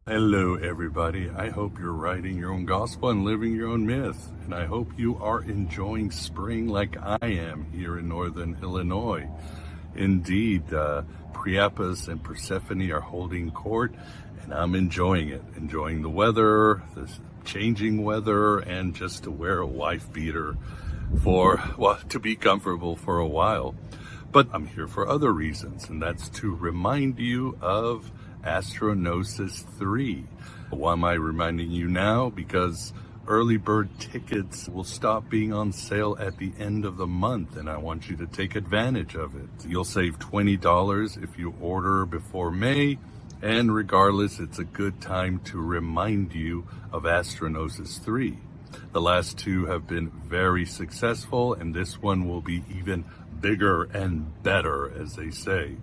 Hello everybody, I hope you're writing your own gospel and living your own myth, and I hope you are enjoying spring like I am here in northern Illinois. Indeed, Priapus and Persephone are holding court, and I'm enjoying it, enjoying the weather, the changing weather, and just to wear a wife beater to be comfortable for a while. But I'm here for other reasons, and that's to remind you of Astrognosis 3. Why am I reminding you now? Because early bird tickets will stop being on sale at the end of the month, and I want you to take advantage of it. You'll save $20 if you order before May, and regardless, it's a good time to remind you of Astrognosis 3. The last two have been very successful, and this one will be even bigger and better, as they say.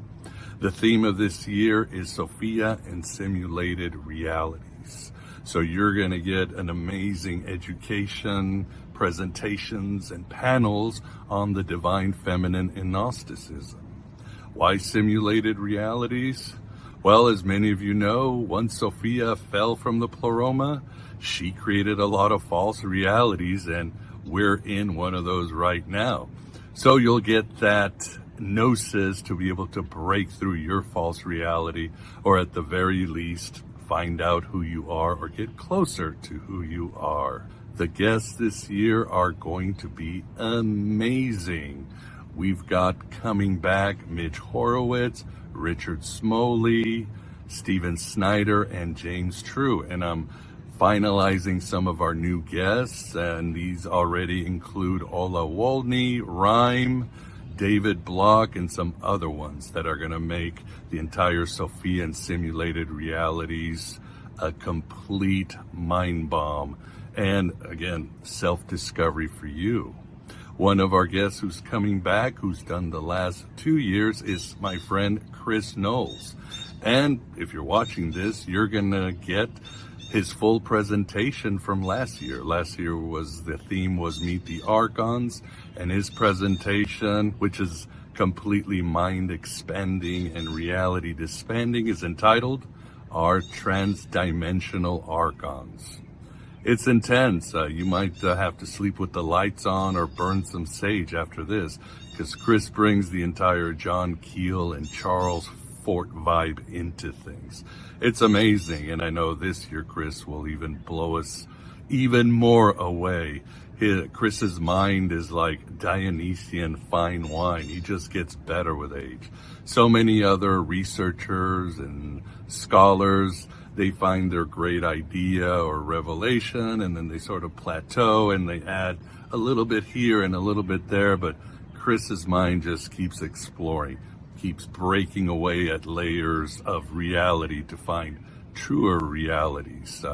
The theme of this year is Sophia and simulated realities. So you're going to get an amazing education, presentations, and panels on the divine feminine in Gnosticism. Why simulated realities? Well, as many of you know, once Sophia fell from the pleroma, she created a lot of false realities, and we're in one of those right now. So you'll get that gnosis to be able to break through your false reality, or at the very least find out who you are or get closer to who you are. The guests this year are going to be amazing. We've got coming back Mitch Horowitz, Richard Smoley, Stephen Snyder, and James True, and I'm finalizing some of our new guests, and these already include Ola Wolny, Rhyme, David Block, and some other ones that are going to make the entire Sophia and simulated realities a complete mind bomb, and again, self-discovery for you. One of our guests who's coming back, who's done the last 2 years, is my friend Chris Knowles. And if you're watching this, you're going to get his full presentation from last year. Last year the theme was Meet the Archons, and his presentation, which is completely mind expanding and reality dispanding, is entitled Our Transdimensional Archons. It's intense. You might have to sleep with the lights on or burn some sage after this, because Chris brings the entire John Keel and Charles Fort vibe into things. It's amazing, and I know this year Chris will even blow us even more away. Chris's mind is like Dionysian fine wine. He just gets better with age. So many other researchers and scholars, they find their great idea or revelation, and then they sort of plateau and they add a little bit here and a little bit there, but Chris's mind just keeps exploring, keeps breaking away at layers of reality to find truer realities.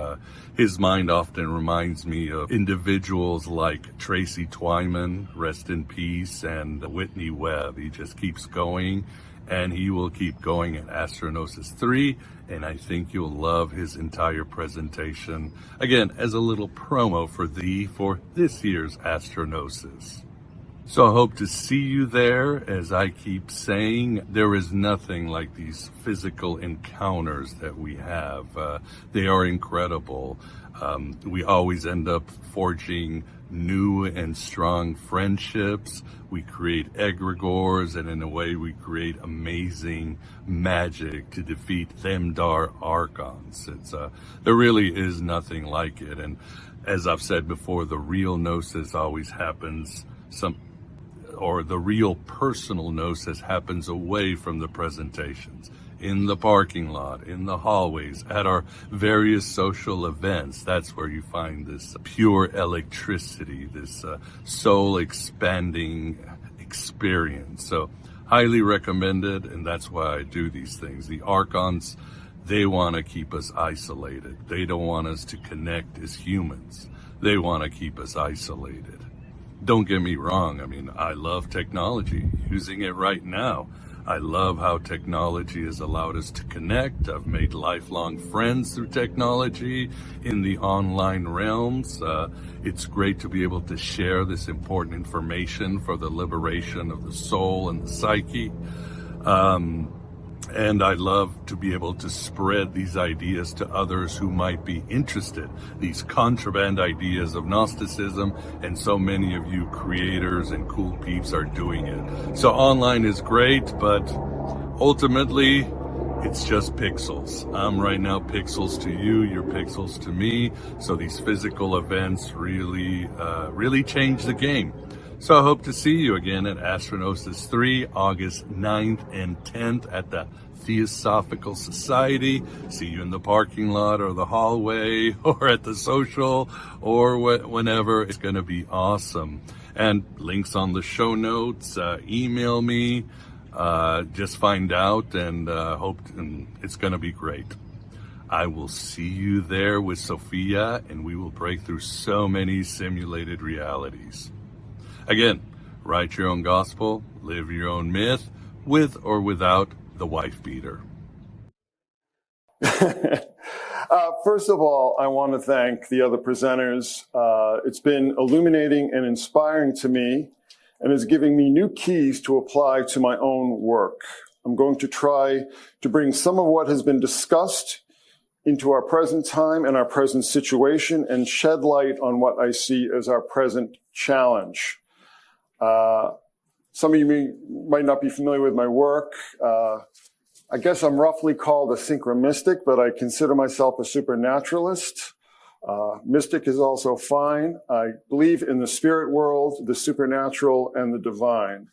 His mind often reminds me of individuals like Tracy Twyman, rest in peace, and Whitney Webb. He just keeps going, and he will keep going at Astrognosis 3, and I think you'll love his entire presentation. Again, as a little promo for this year's Astrognosis. So I hope to see you there. As I keep saying, there is nothing like these physical encounters that we have. They are incredible. We always end up forging new and strong friendships. We create egregores, and in a way we create amazing magic to defeat Themdar Archons. There really is nothing like it. And as I've said before, the real gnosis always happens the real personal gnosis happens away from the presentations, in the parking lot, in the hallways, at our various social events. That's where you find this pure electricity, this soul expanding experience. So highly recommended, and that's why I do these things. The Archons, They want to keep us isolated. They don't want us to connect as humans. They want to keep us isolated. Don't get me wrong. I mean, I love technology, using it right now. I love how technology has allowed us to connect. I've made lifelong friends through technology in the online realms. It's great to be able to share this important information for the liberation of the soul and the psyche. And I love to be able to spread these ideas to others who might be interested, these contraband ideas of Gnosticism, and so many of you creators and cool peeps are doing it. So online is great, but ultimately, it's just pixels. I'm right now pixels to you, you're pixels to me. So these physical events really change the game. So I hope to see you again at Astrognosis 3, August 9th and 10th at the Theosophical Society. See you in the parking lot or the hallway or at the social or whenever. It's going to be awesome. And links on the show notes. Email me. Just find out and it's going to be great. I will see you there with Sophia, and we will break through so many simulated realities. Again, write your own gospel, live your own myth, with or without the wife beater. First of all, I want to thank the other presenters. It's been illuminating and inspiring to me, and is giving me new keys to apply to my own work. I'm going to try to bring some of what has been discussed into our present time and our present situation, and shed light on what I see as our present challenge. Some of you might not be familiar with my work. I guess I'm roughly called a synchromistic, but I consider myself a supernaturalist. Mystic is also fine. I believe in the spirit world, the supernatural, and the divine.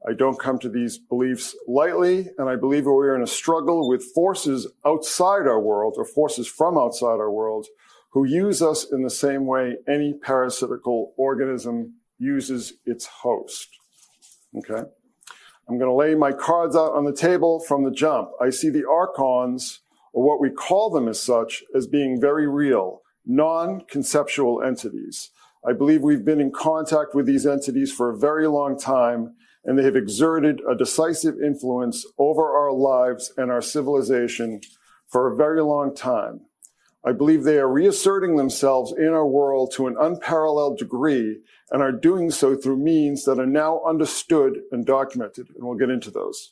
I don't come to these beliefs lightly, and I believe we're in a struggle with forces outside our world, or forces from outside our world, who use us in the same way any parasitical organism uses its host. Okay? I'm going to lay my cards out on the table from the jump. I see the Archons, or what we call them as such, as being very real, non-conceptual entities. I believe we've been in contact with these entities for a very long time, and they have exerted a decisive influence over our lives and our civilization for a very long time. I believe they are reasserting themselves in our world to an unparalleled degree, and are doing so through means that are now understood and documented, and we'll get into those.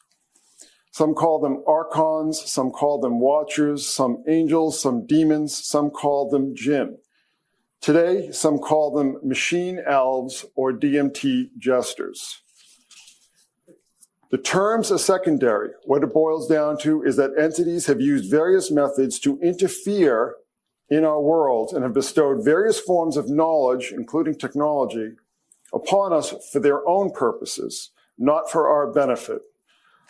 Some call them archons, some call them watchers, some angels, some demons, some call them jinn. Today, some call them machine elves or DMT jesters. The terms are secondary. What it boils down to is that entities have used various methods to interfere in our world and have bestowed various forms of knowledge, including technology, upon us for their own purposes, not for our benefit.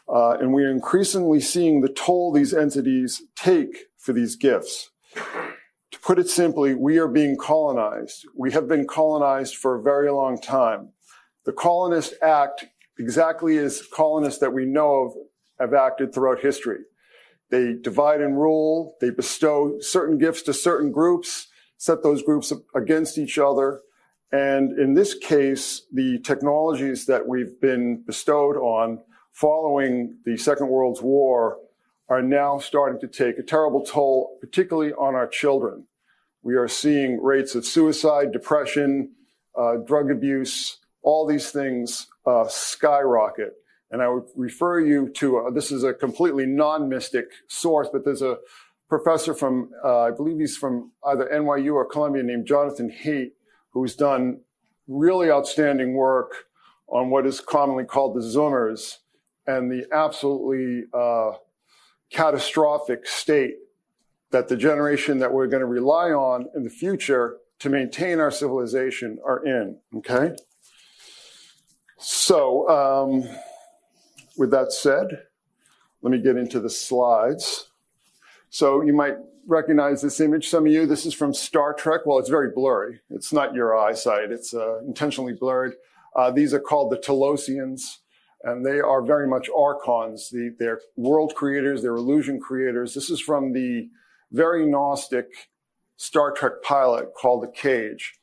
And we are increasingly seeing the toll these entities take for these gifts. To put it simply, we are being colonized. We have been colonized for a very long time. The colonists act exactly as colonists that we know of have acted throughout history. They divide and rule, they bestow certain gifts to certain groups, set those groups against each other. And in this case, the technologies that we've been bestowed on following the Second World War are now starting to take a terrible toll, particularly on our children. We are seeing rates of suicide, depression, drug abuse, all these things skyrocket. And I would refer you to, this is a completely non-mystic source, but there's a professor from, I believe he's from either NYU or Columbia, named Jonathan Haidt, who's done really outstanding work on what is commonly called the Zoomers and the absolutely catastrophic state that the generation that we're going to rely on in the future to maintain our civilization are in, okay? So, with that said, let me get into the slides. So you might recognize this image. Some of you, this is from Star Trek. Well, it's very blurry. It's not your eyesight. It's intentionally blurred. These are called the Telosians. And they are very much Archons. They're world creators, they're illusion creators. This is from the very Gnostic Star Trek pilot called The Cage.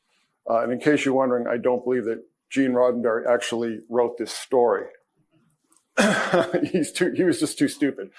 And in case you're wondering, I don't believe that Gene Roddenberry actually wrote this story. He was just too stupid.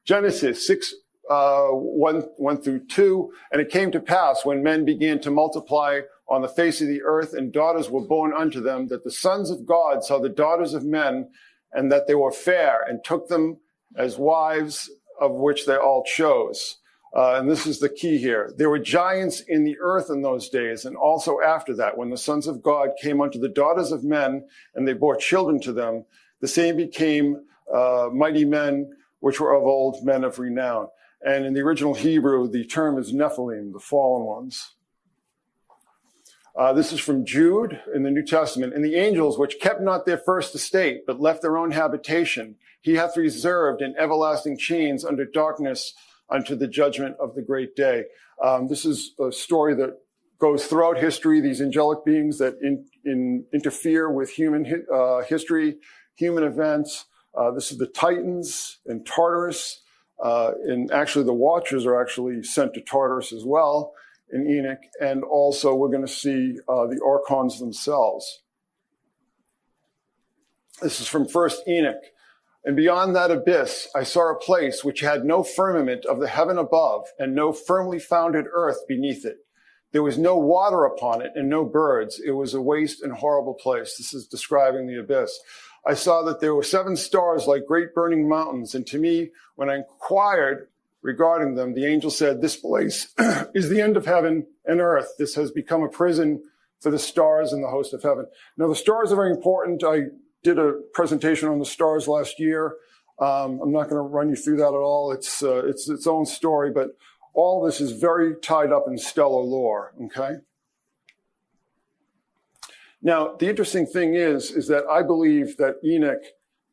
Genesis 6, 1 through 2. And it came to pass when men began to multiply on the face of the earth, and daughters were born unto them, that the sons of God saw the daughters of men, and that they were fair, and took them as wives, of which they all chose. And this is the key here. There were giants in the earth in those days, and also after that, when the sons of God came unto the daughters of men, and they bore children to them, the same became mighty men, which were of old, men of renown. And in the original Hebrew, the term is Nephilim, the fallen ones. This is from Jude in the New Testament. And the angels, which kept not their first estate, but left their own habitation, he hath reserved in everlasting chains under darkness unto the judgment of the great day. This is a story that goes throughout history, these angelic beings that interfere with human history, human events. This is the Titans in Tartarus. And actually the Watchers are actually sent to Tartarus as well in Enoch. And also we're going to see the Archons themselves. This is from 1st Enoch. And beyond that abyss, I saw a place which had no firmament of the heaven above, and no firmly founded earth beneath it. There was no water upon it, and no birds. It was a waste and horrible place. This is describing the abyss. I saw that there were 7 stars like great burning mountains. And to me, when I inquired regarding them, the angel said, this place is the end of heaven and earth. This has become a prison for the stars and the host of heaven. Now, the stars are very important. I did a presentation on the stars last year. I'm not going to run you through that at all. It's its own story, but all this is very tied up in stellar lore, okay? Now, the interesting thing is that I believe that Enoch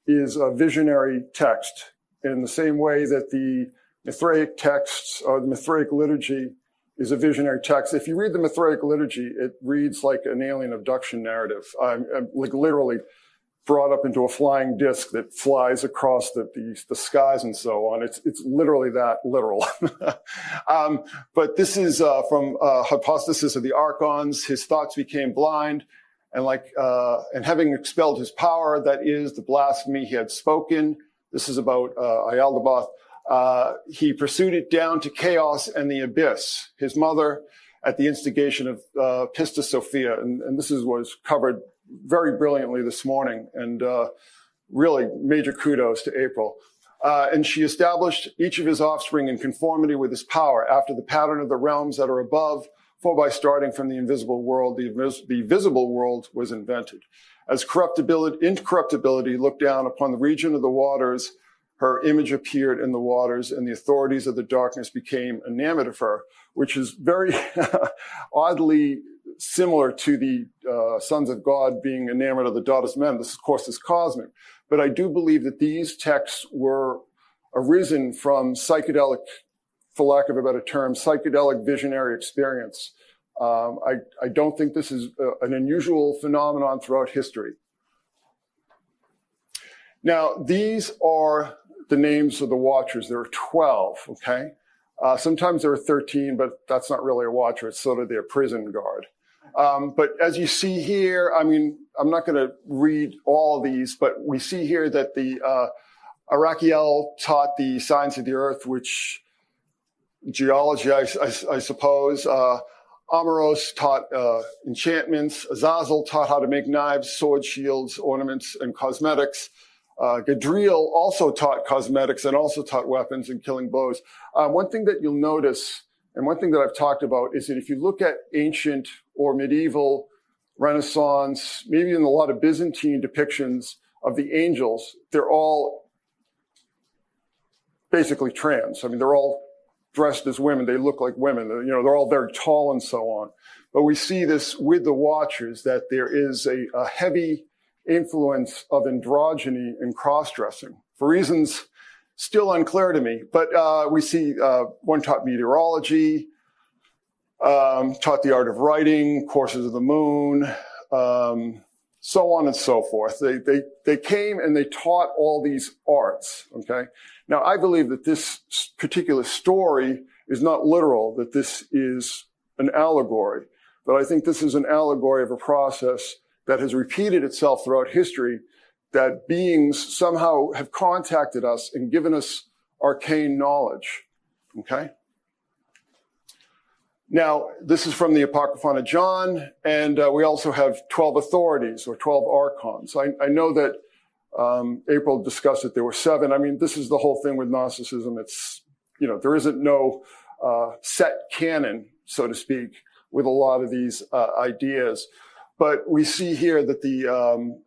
is a visionary text in the same way that the Mithraic texts or the Mithraic liturgy is a visionary text. If you read the Mithraic liturgy, it reads like an alien abduction narrative. I'm like literally brought up into a flying disc that flies across the skies and so on. It's literally that literal. But this is from Hypostasis of the Archons. His thoughts became blind, and having expelled his power, that is the blasphemy he had spoken. This is about Ialdabaoth. He pursued it down to chaos and the abyss. His mother, at the instigation of Pistis Sophia, and this was covered very brilliantly this morning, and really major kudos to April. And she established each of his offspring in conformity with his power after the pattern of the realms that are above, for by starting from the invisible world, the visible world was invented. As incorruptibility looked down upon the region of the waters, her image appeared in the waters, and the authorities of the darkness became enamored of her, which is very oddly similar to the sons of God being enamored of the daughters of men. This, of course, is cosmic. But I do believe that these texts were arisen from psychedelic, for lack of a better term, psychedelic visionary experience. I don't think this is an unusual phenomenon throughout history. Now, these are the names of the Watchers. There are 12, okay? Sometimes there are 13, but that's not really a Watcher. It's sort of their prison guard. But as you see here, I mean, I'm not going to read all these, but we see here that the Arachiel taught the science of the earth, which geology, I suppose. Amoros taught enchantments. Azazel taught how to make knives, swords, shields, ornaments, and cosmetics. Gadriel also taught cosmetics and also taught weapons and killing blows. One thing that you'll notice, and one thing that I've talked about, is that if you look at ancient or medieval, Renaissance, maybe even a lot of Byzantine depictions of the angels, they're all basically trans. I mean, they're all dressed as women. They look like women. You know, they're all very tall and so on. But we see this with the Watchers, that there is a heavy influence of androgyny and cross-dressing for reasons still unclear to me. But we see one taught meteorology, taught the art of writing, courses of the moon, so on and so forth. They came and they taught all these arts, okay? Now, I believe that this particular story is not literal, that this is an allegory, but I think this is an allegory of a process that has repeated itself throughout history, that beings somehow have contacted us and given us arcane knowledge, okay? Now, this is from the Apocryphon of John, and we also have 12 authorities, or 12 archons. I know that April discussed that there were 7. I mean, this is the whole thing with Gnosticism. It's, there isn't no set canon, so to speak, with a lot of these ideas. But we see here that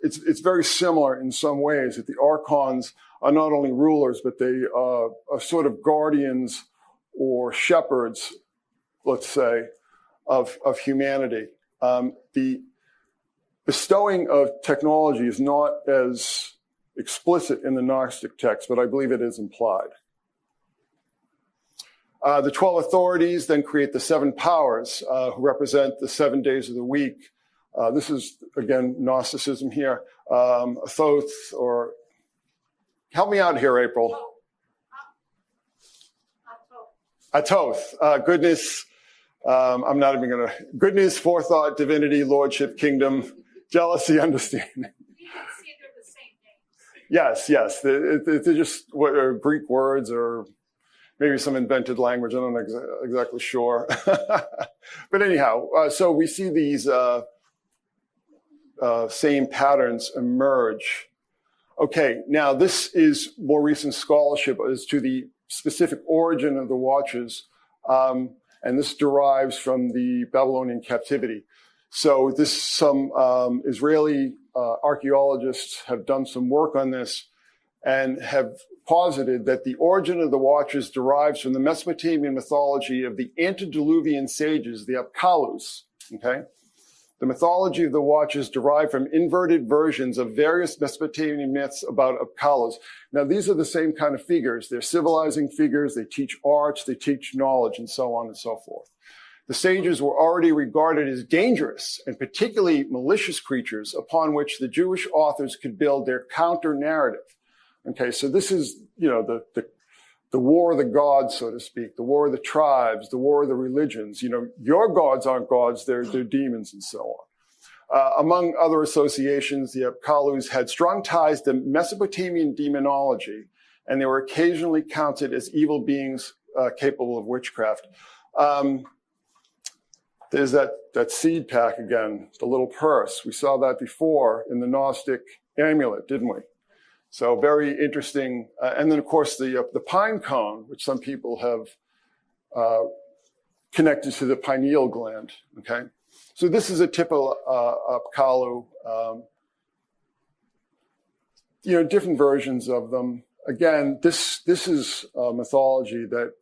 it's very similar in some ways, that the archons are not only rulers, but they are sort of guardians or shepherds, let's say, of humanity. The bestowing of technology is not as explicit in the Gnostic text, but I believe it is implied. The 12 authorities then create the 7 powers, who represent the 7 days of the week. This is, again, Gnosticism here. Thoth, or help me out here, April. Thoth, goodness. I'm not even going to. Goodness, forethought, divinity, lordship, kingdom, jealousy, understanding. We see they're the same names. Yes. They're just what are Greek words or maybe some invented language. I'm not exactly sure. But anyhow, so we see these same patterns emerge. Okay, now this is more recent scholarship as to the specific origin of the watches. And this derives from the Babylonian captivity. So some Israeli archaeologists have done some work on this and have posited that the origin of the watches derives from the Mesopotamian mythology of the antediluvian sages, the Apkalus, okay? The mythology of the watches derived from inverted versions of various Mesopotamian myths about Apkalus. Now, these are the same kind of figures. They're civilizing figures. They teach arts. They teach knowledge, and so on and so forth. The sages were already regarded as dangerous and particularly malicious creatures upon which the Jewish authors could build their counter-narrative. Okay, so this is, the war of the gods, so to speak, the war of the tribes, the war of the religions. Your gods aren't gods, they're demons and so on. Among other associations, the Apkalus had strong ties to Mesopotamian demonology, and they were occasionally counted as evil beings capable of witchcraft. There's that seed pack again, the little purse. We saw that before in the Gnostic amulet, didn't we? So very interesting. And then, of course, the pine cone, which some people have connected to the pineal gland, okay? So this is a typical Apkallu, different versions of them. Again, this is a mythology that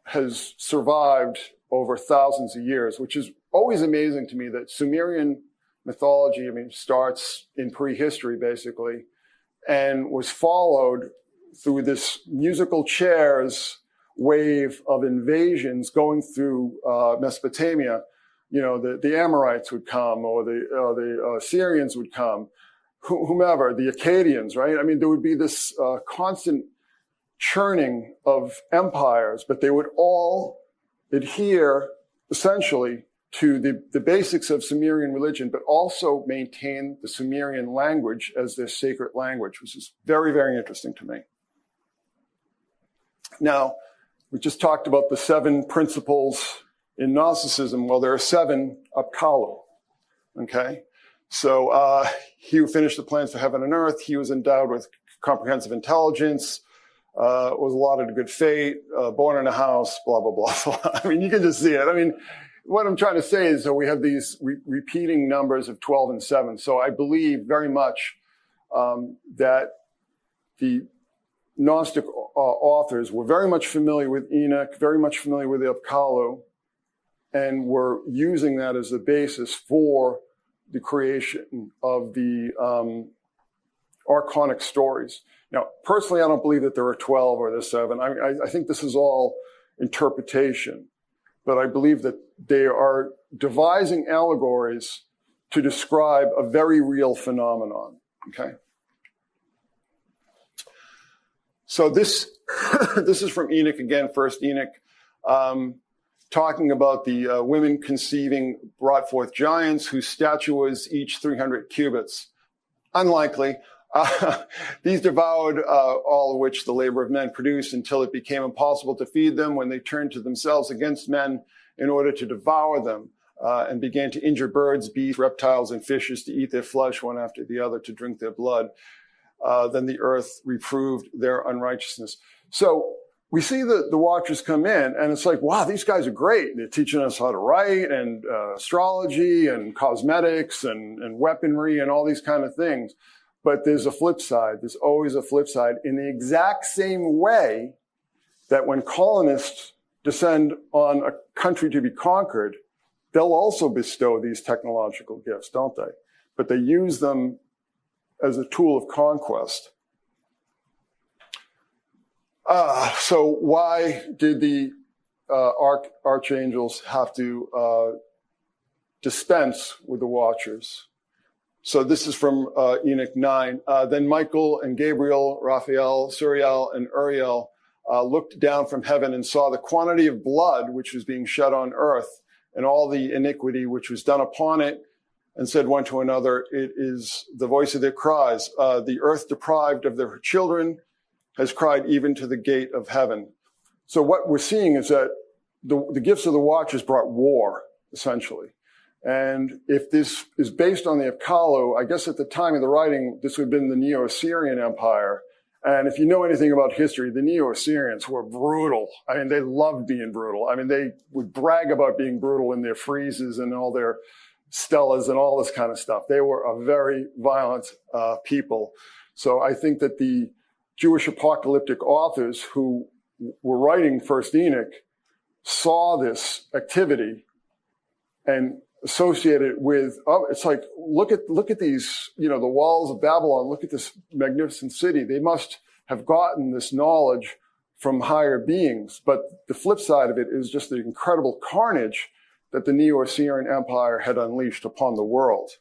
has survived over thousands of years, which is always amazing to me that Sumerian mythology, starts in prehistory, basically, and was followed through this musical chairs wave of invasions going through Mesopotamia. The Amorites would come, or the Assyrians would come, whomever, the Akkadians, right? There would be this constant churning of empires, but they would all adhere essentially to the basics of Sumerian religion, but also maintain the Sumerian language as their sacred language, which is very, very interesting to me. Now, we just talked about the 7 principles in Gnosticism. Well, there are 7 Apkallu, okay? So he who finished the plans for heaven and earth, he was endowed with comprehensive intelligence, was allotted a good fate, born in a house, blah, blah, blah. You can just see it. What I'm trying to say is that we have these repeating numbers of 12 and 7. So I believe very much that the Gnostic authors were very much familiar with Enoch, very much familiar with the Apkallu, and were using that as the basis for the creation of the archonic stories. Now, personally, I don't believe that there are 12 or there's 7. I think this is all interpretation. But I believe that they are devising allegories to describe a very real phenomenon, okay? So this, this is from Enoch again, first Enoch, talking about the women conceiving brought forth giants whose stature was each 300 cubits. Unlikely. These devoured all of which the labor of men produced until it became impossible to feed them when they turned to themselves against men in order to devour them and began to injure birds, beasts, reptiles, and fishes to eat their flesh one after the other, to drink their blood. Then the earth reproved their unrighteousness. So we see the Watchers come in, and it's like, wow, these guys are great. They're teaching us how to write and astrology and cosmetics and weaponry and all these kind of things. But there's a flip side. There's always a flip side, in the exact same way that when colonists descend on a country to be conquered, they'll also bestow these technological gifts, don't they? But they use them as a tool of conquest. So why did the archangels have to dispense with the Watchers? So this is from Enoch 9. Then Michael and Gabriel, Raphael, Suriel, and Uriel looked down from heaven and saw the quantity of blood which was being shed on earth and all the iniquity which was done upon it, and said one to another, it is the voice of their cries. The earth deprived of their children has cried even to the gate of heaven. So what we're seeing is that the gifts of the Watchers brought war, essentially. And if this is based on the Akalu, I guess at the time of the writing, this would have been the Neo-Assyrian Empire. And if you know anything about history, the Neo-Assyrians were brutal. I mean, they loved being brutal. I mean, they would brag about being brutal in their friezes and all their stelas and all this kind of stuff. They were a very violent people. So I think that the Jewish apocalyptic authors who were writing First Enoch saw this activity and associated with, oh, it's like, look at these, you know, the walls of Babylon, look at this magnificent city. They must have gotten this knowledge from higher beings. But the flip side of it is just the incredible carnage that the Neo-Assyrian Empire had unleashed upon the world.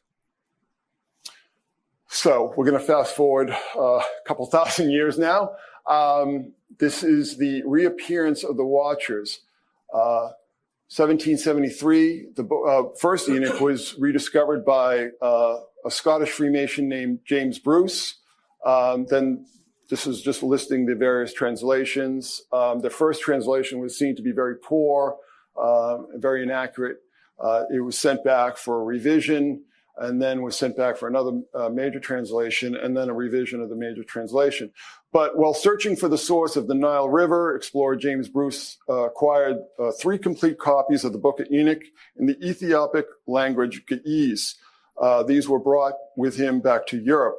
So we're going to fast forward a couple thousand years now. This is the reappearance of the Watchers. 1773, the first Enoch was rediscovered by a Scottish Freemason named James Bruce. Then this is just listing the various translations. The first translation was seen to be very poor, very inaccurate. It was sent back for a revision, and then was sent back for another major translation, and then a revision of the major translation. But while searching for the source of the Nile River, explorer James Bruce acquired 3 complete copies of the Book of Enoch in the Ethiopic language Ge'ez. These were brought with him back to Europe.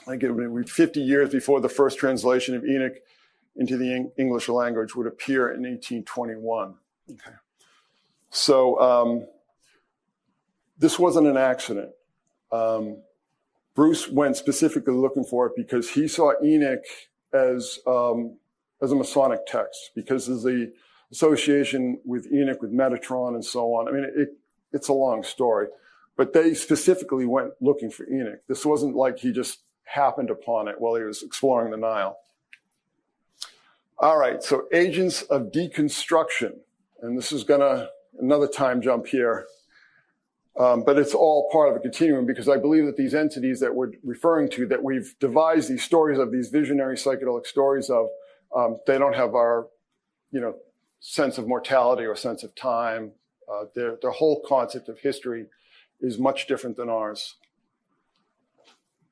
I think it would be 50 years before the first translation of Enoch into the English language would appear in 1821. Okay. So this wasn't an accident. Bruce went specifically looking for it because he saw Enoch as a Masonic text, because of the association with Enoch, with Metatron and so on. I mean, it's a long story, but they specifically went looking for Enoch. This wasn't like he just happened upon it while he was exploring the Nile. All right, so agents of deconstruction. And this is another time jump here. But it's all part of a continuum, because I believe that these entities that we're referring to, that we've devised these stories of, these visionary psychedelic stories of, they don't have our, sense of mortality or sense of time. Their whole concept of history is much different than ours.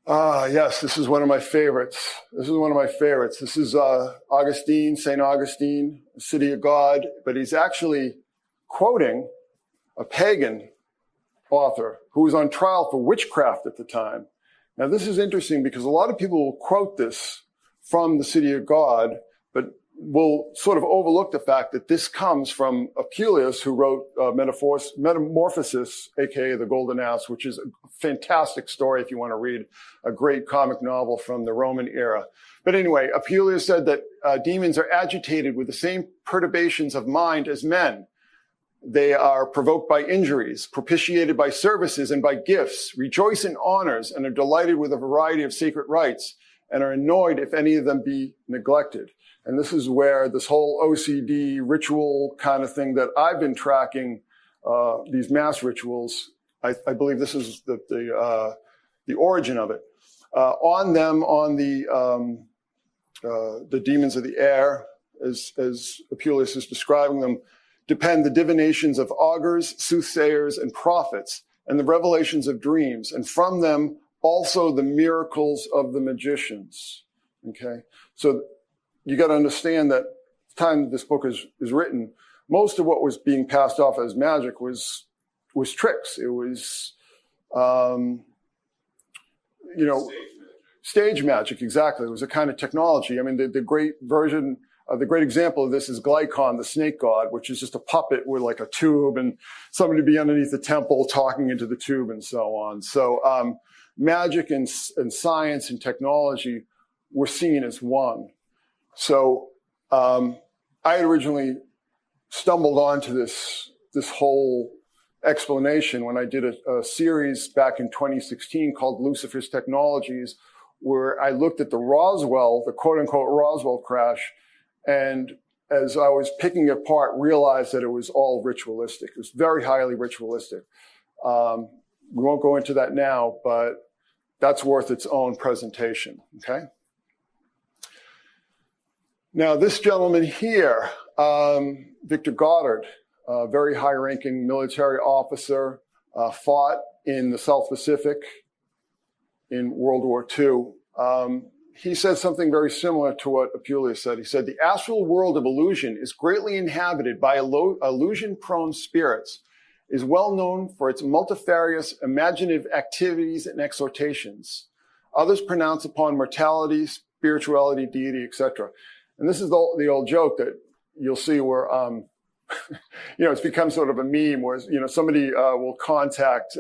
Yes, this is one of my favorites. This is Augustine, St. Augustine, City of God, but he's actually quoting a pagan author who was on trial for witchcraft at the time. Now, this is interesting because a lot of people will quote this from the City of God, but will sort of overlook the fact that this comes from Apuleius, who wrote Metamorphosis, aka The Golden Ass, which is a fantastic story if you want to read a great comic novel from the Roman era. But anyway, Apuleius said that demons are agitated with the same perturbations of mind as men. They are provoked by injuries, propitiated by services and by gifts, rejoice in honors, and are delighted with a variety of sacred rites, and are annoyed if any of them be neglected. And this is where this whole OCD ritual kind of thing that I've been tracking, these mass rituals, I believe this is the origin of it. On them, on the demons of the air, as Apuleius is describing them, depend the divinations of augurs, soothsayers, and prophets, and the revelations of dreams, and from them also the miracles of the magicians. Okay, so you got to understand that the time this book is written, most of what was being passed off as magic was tricks. It was, stage magic, exactly. It was a kind of technology. I mean, the great version, the great example of this is Glycon, the snake god, which is just a puppet with like a tube and somebody to be underneath the temple talking into the tube and so on. So magic and science and technology were seen as one. So I had originally stumbled onto this whole explanation when I did a series back in 2016 called Lucifer's Technologies, where I looked at the Roswell, the quote-unquote Roswell crash, and as I was picking it apart, realized that it was all ritualistic. It was very highly ritualistic. We won't go into that now, but that's worth its own presentation, okay? Now, this gentleman here, Victor Goddard, a very high-ranking military officer, fought in the South Pacific in World War II. He said something very similar to what Apuleius said. He said, the astral world of illusion is greatly inhabited by illusion-prone spirits, is well known for its multifarious imaginative activities and exhortations. Others pronounce upon mortality, spirituality, deity, etc. And this is the old joke that you'll see where, it's become sort of a meme where, somebody will contact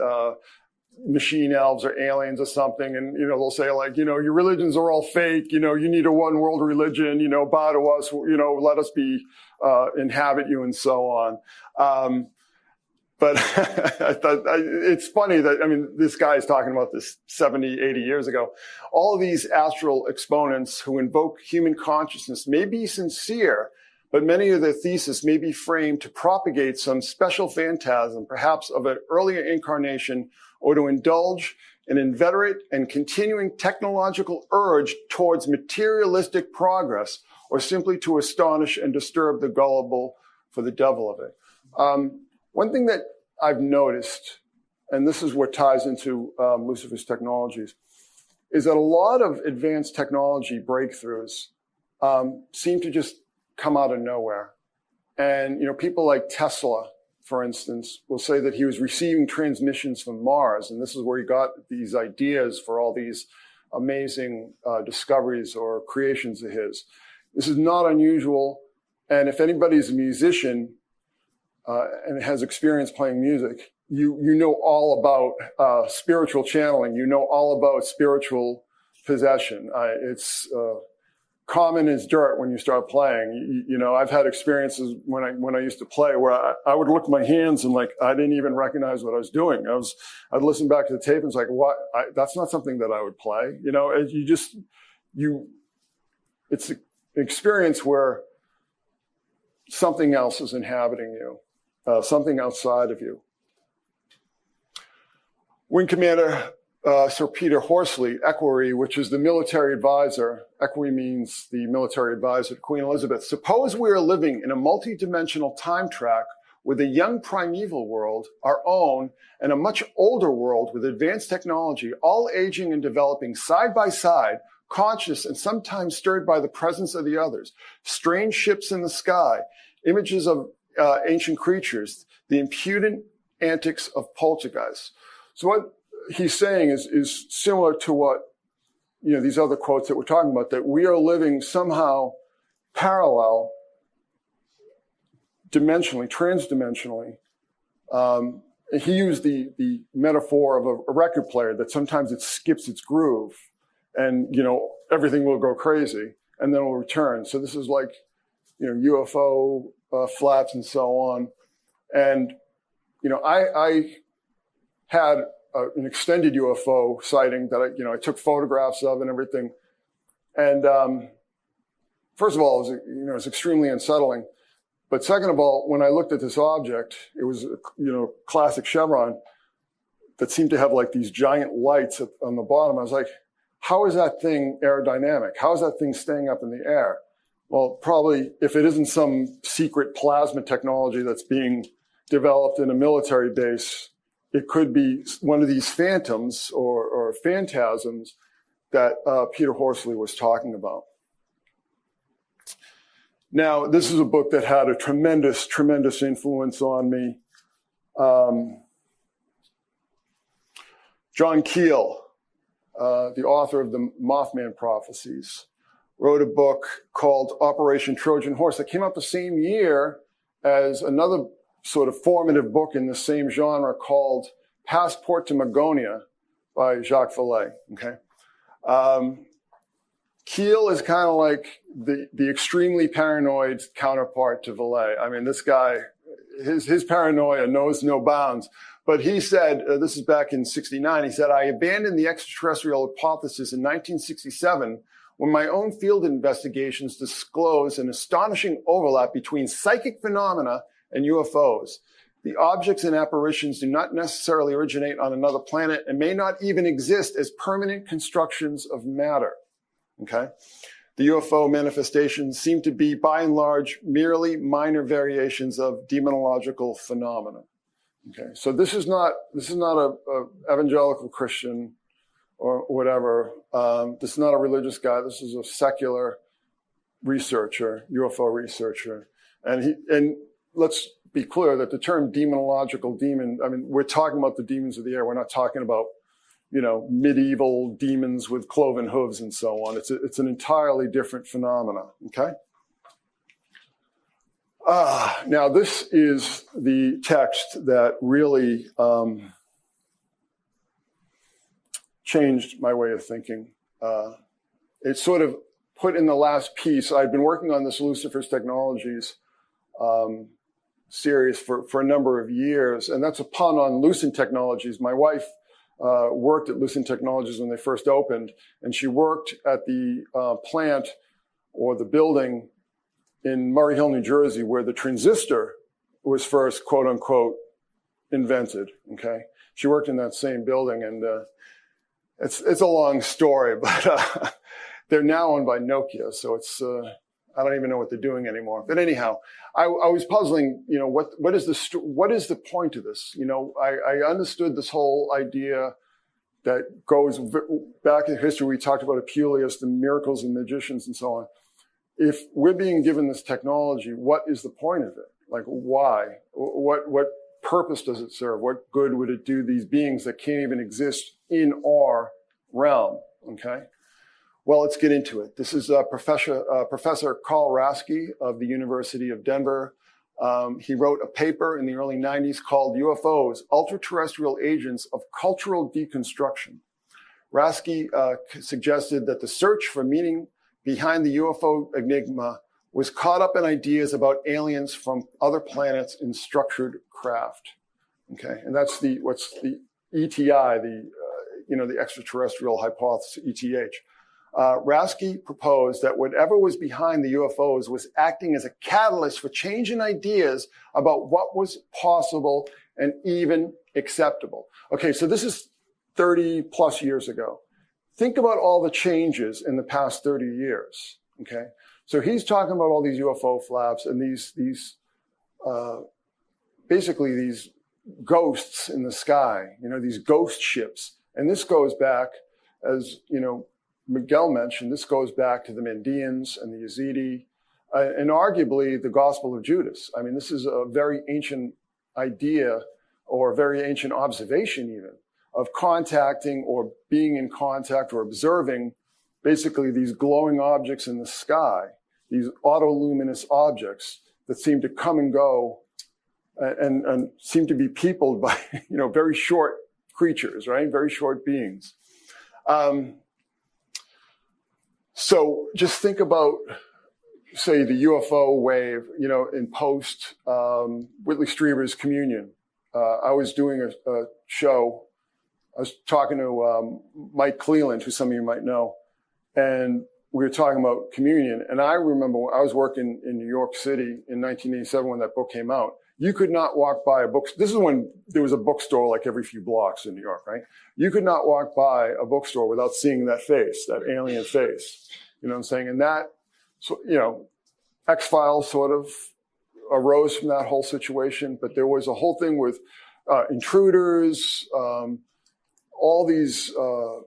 machine elves or aliens or something, and they'll say like, your religions are all fake, you need a one world religion, bow to us, let us be inhabit you and so on. But I thought it's funny that, this guy is talking about this 70, 80 years ago. All of these astral exponents who invoke human consciousness may be sincere, but many of their theses may be framed to propagate some special phantasm, perhaps of an earlier incarnation, or to indulge an inveterate and continuing technological urge towards materialistic progress, or simply to astonish and disturb the gullible for the devil of it. One thing that I've noticed, and this is what ties into Lucifer's Technologies, is that a lot of advanced technology breakthroughs seem to just come out of nowhere. And, people like Tesla, for instance, will say that he was receiving transmissions from Mars, and this is where he got these ideas for all these amazing discoveries or creations of his. This is not unusual, and if anybody's a musician and has experience playing music, you know all about spiritual channeling. You know all about spiritual possession. It's common as dirt when you start playing. I've had experiences when I used to play where I would look at my hands and like I didn't even recognize what I was doing. I'd listen back to the tape and it's like, what? That's not something that I would play. It's an experience where something else is inhabiting you, something outside of you. Wing Commander Sir Peter Horsley, Equerry, which is the military advisor. Equerry means the military advisor to Queen Elizabeth. Suppose we are living in a multi-dimensional time track with a young primeval world, our own, and a much older world with advanced technology, all aging and developing side by side, conscious and sometimes stirred by the presence of the others. Strange ships in the sky, images of ancient creatures, the impudent antics of poltergeists. So what he's saying is similar to what, these other quotes that we're talking about, that we are living somehow parallel, dimensionally, transdimensionally. He used the metaphor of a record player that sometimes it skips its groove and, everything will go crazy and then it'll return. So this is like, UFO flaps and so on. And, I had an extended UFO sighting that I took photographs of and everything. And first of all, it was extremely unsettling. But second of all, when I looked at this object, it was, classic chevron that seemed to have like these giant lights on the bottom. I was like, how is that thing aerodynamic? How is that thing staying up in the air? Well, probably if it isn't some secret plasma technology that's being developed in a military base, it could be one of these phantoms or phantasms that Peter Horsley was talking about. Now, this is a book that had a tremendous, tremendous influence on me. John Keel, the author of the Mothman Prophecies, wrote a book called Operation Trojan Horse that came out the same year as another sort of formative book in the same genre called Passport to Magonia by Jacques Vallée. Okay. Keel is kind of like the extremely paranoid counterpart to Vallée. I mean, this guy, his paranoia knows no bounds. But he said, this is back in 1969, he said, I abandoned the extraterrestrial hypothesis in 1967 when my own field investigations disclosed an astonishing overlap between psychic phenomena and UFOs. The objects and apparitions do not necessarily originate on another planet and may not even exist as permanent constructions of matter. Okay? The UFO manifestations seem to be, by and large, merely minor variations of demonological phenomena. Okay, so this is not a evangelical Christian or whatever. This is not a religious guy. This is a secular researcher, UFO researcher, and let's be clear that the term demonological demon. I mean, we're talking about the demons of the air. We're not talking about medieval demons with cloven hooves and so on. It's an entirely different phenomena. Okay. Now, this is the text that really changed my way of thinking. It's sort of put in the last piece. I've been working on this Lucifer's Technologies series for a number of years, and that's a pun on Lucent Technologies. My wife worked at Lucent Technologies when they first opened, and she worked at the plant or the building in Murray Hill, New Jersey, where the transistor was first, quote unquote, invented. Okay, she worked in that same building, and it's a long story, but they're now owned by Nokia, so it's I don't even know what they're doing anymore. But anyhow, I was puzzling. What is the point of this? I understood this whole idea that goes back in history. We talked about Apuleius, the miracles and magicians, and so on. If we're being given this technology, what is the point of it? Like, why? What purpose does it serve? What good would it do these beings that can't even exist in our realm? Okay. Well, let's get into it. This is Professor Carl Rasky of the University of Denver. He wrote a paper in the early 90s called UFOs, Ultra-Terrestrial Agents of Cultural Deconstruction. Rasky suggested that the search for meaning behind the UFO enigma was caught up in ideas about aliens from other planets in structured craft. Okay, and that's what's the ETI, the extraterrestrial hypothesis, ETH. Rasky proposed that whatever was behind the UFOs was acting as a catalyst for change in ideas about what was possible and even acceptable. Okay, so this is 30 plus years ago. Think about all the changes in the past 30 years, okay? So he's talking about all these UFO flaps and these basically these ghosts in the sky, these ghost ships. And this goes back, as, Miguel mentioned, this goes back to the Mandeans and the Yazidi, and arguably the Gospel of Judas. I mean, this is a very ancient idea or a very ancient observation even, of contacting or being in contact or observing basically these glowing objects in the sky, these autoluminous objects that seem to come and go and seem to be peopled by, very short creatures, right? Very short beings. So just think about say, the UFO wave, in post Whitley Strieber's Communion. I was doing a show. I was talking to Mike Cleland, who some of you might know, and we were talking about communion. And I remember I was working in New York City in 1987 when that book came out. You could not walk by a book. This is when there was a bookstore like every few blocks in New York, right? You could not walk by a bookstore without seeing that face, that alien face. You know what I'm saying? And that, so, X-Files sort of arose from that whole situation. But there was a whole thing with intruders, all these, the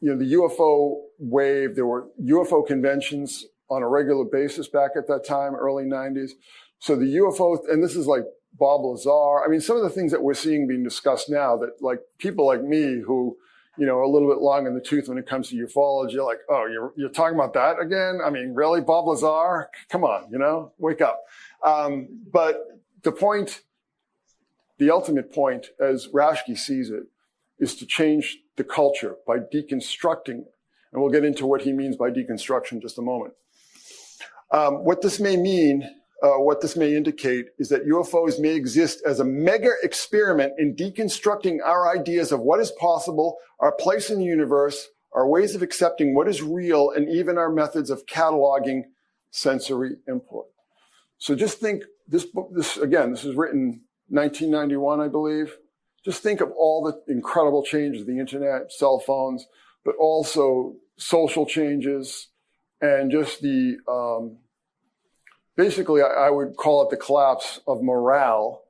UFO wave. There were UFO conventions on a regular basis back at that time, early 90s. So the UFO, and this is like Bob Lazar. I mean, some of the things that we're seeing being discussed now that like people like me who, are a little bit long in the tooth when it comes to ufology, you're like, oh, you're talking about that again? I mean, really, Bob Lazar? Come on, wake up. But the ultimate point, as Rashke sees it, is to change the culture by deconstructing. And we'll get into what he means by deconstruction in just a moment. What this may mean, what this may indicate is that UFOs may exist as a mega experiment in deconstructing our ideas of what is possible, our place in the universe, our ways of accepting what is real, and even our methods of cataloging sensory input. So just think, this book, this is written 1991, I believe. Just think of all the incredible changes, the internet, cell phones, but also social changes and just the, basically, I would call it the collapse of morale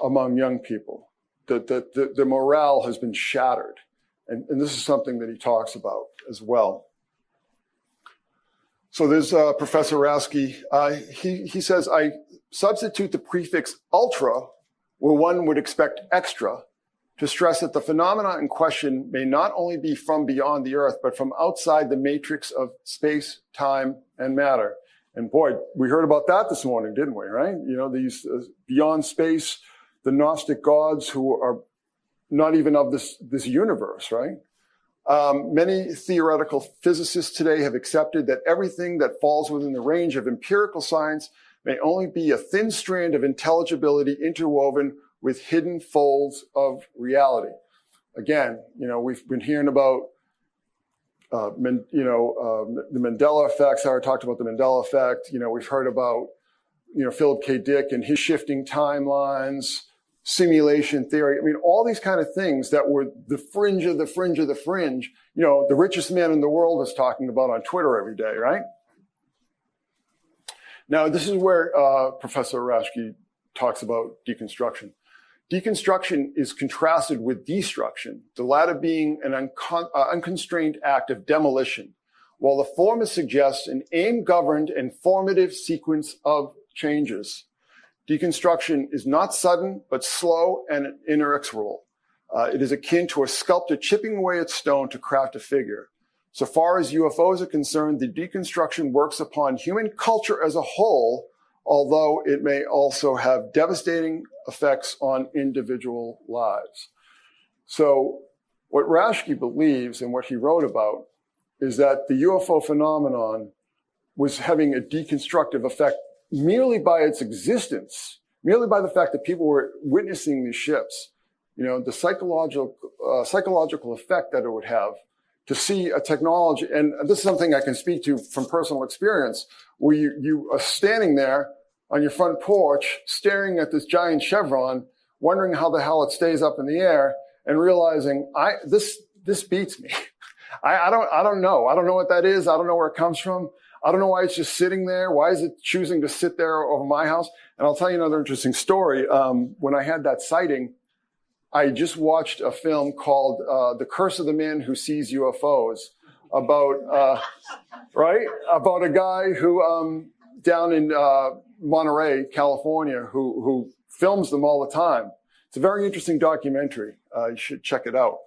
among young people. The morale has been shattered. And this is something that he talks about as well. So there's Professor Rashke. He says, I substitute the prefix ultra, where one would expect extra, to stress that the phenomena in question may not only be from beyond the Earth, but from outside the matrix of space, time, and matter. And boy, we heard about that this morning, didn't we, right? These beyond space, the Gnostic gods who are not even of this universe, right? Many theoretical physicists today have accepted that everything that falls within the range of empirical science may only be a thin strand of intelligibility interwoven with hidden folds of reality. Again, we've been hearing about the Mandela effect. Sarah talked about the Mandela effect. We've heard about, Philip K. Dick and his shifting timelines, simulation theory. I mean, all these kind of things that were the fringe of the fringe of the fringe, the richest man in the world is talking about on Twitter every day, right? Now, this is where Professor Rashke talks about deconstruction. Deconstruction is contrasted with destruction, the latter being an unconstrained act of demolition, while the former suggests an aim-governed and formative sequence of changes. Deconstruction is not sudden, but slow and inexorable. It is akin to a sculptor chipping away at stone to craft a figure. So far as UFOs are concerned, the deconstruction works upon human culture as a whole, although it may also have devastating effects on individual lives. So what Rashke believes and what he wrote about is that the UFO phenomenon was having a deconstructive effect merely by its existence, merely by the fact that people were witnessing these ships. The psychological effect that it would have to see a technology, and this is something I can speak to from personal experience, where you are standing there on your front porch, staring at this giant chevron, wondering how the hell it stays up in the air, and realizing this beats me. I don't know. I don't know what that is. I don't know where it comes from. I don't know why it's just sitting there. Why is it choosing to sit there over my house? And I'll tell you another interesting story. When I had that sighting, I just watched a film called The Curse of the Man Who Sees UFOs about, about a guy who down in Monterey, California, who films them all the time. It's a very interesting documentary. You should check it out.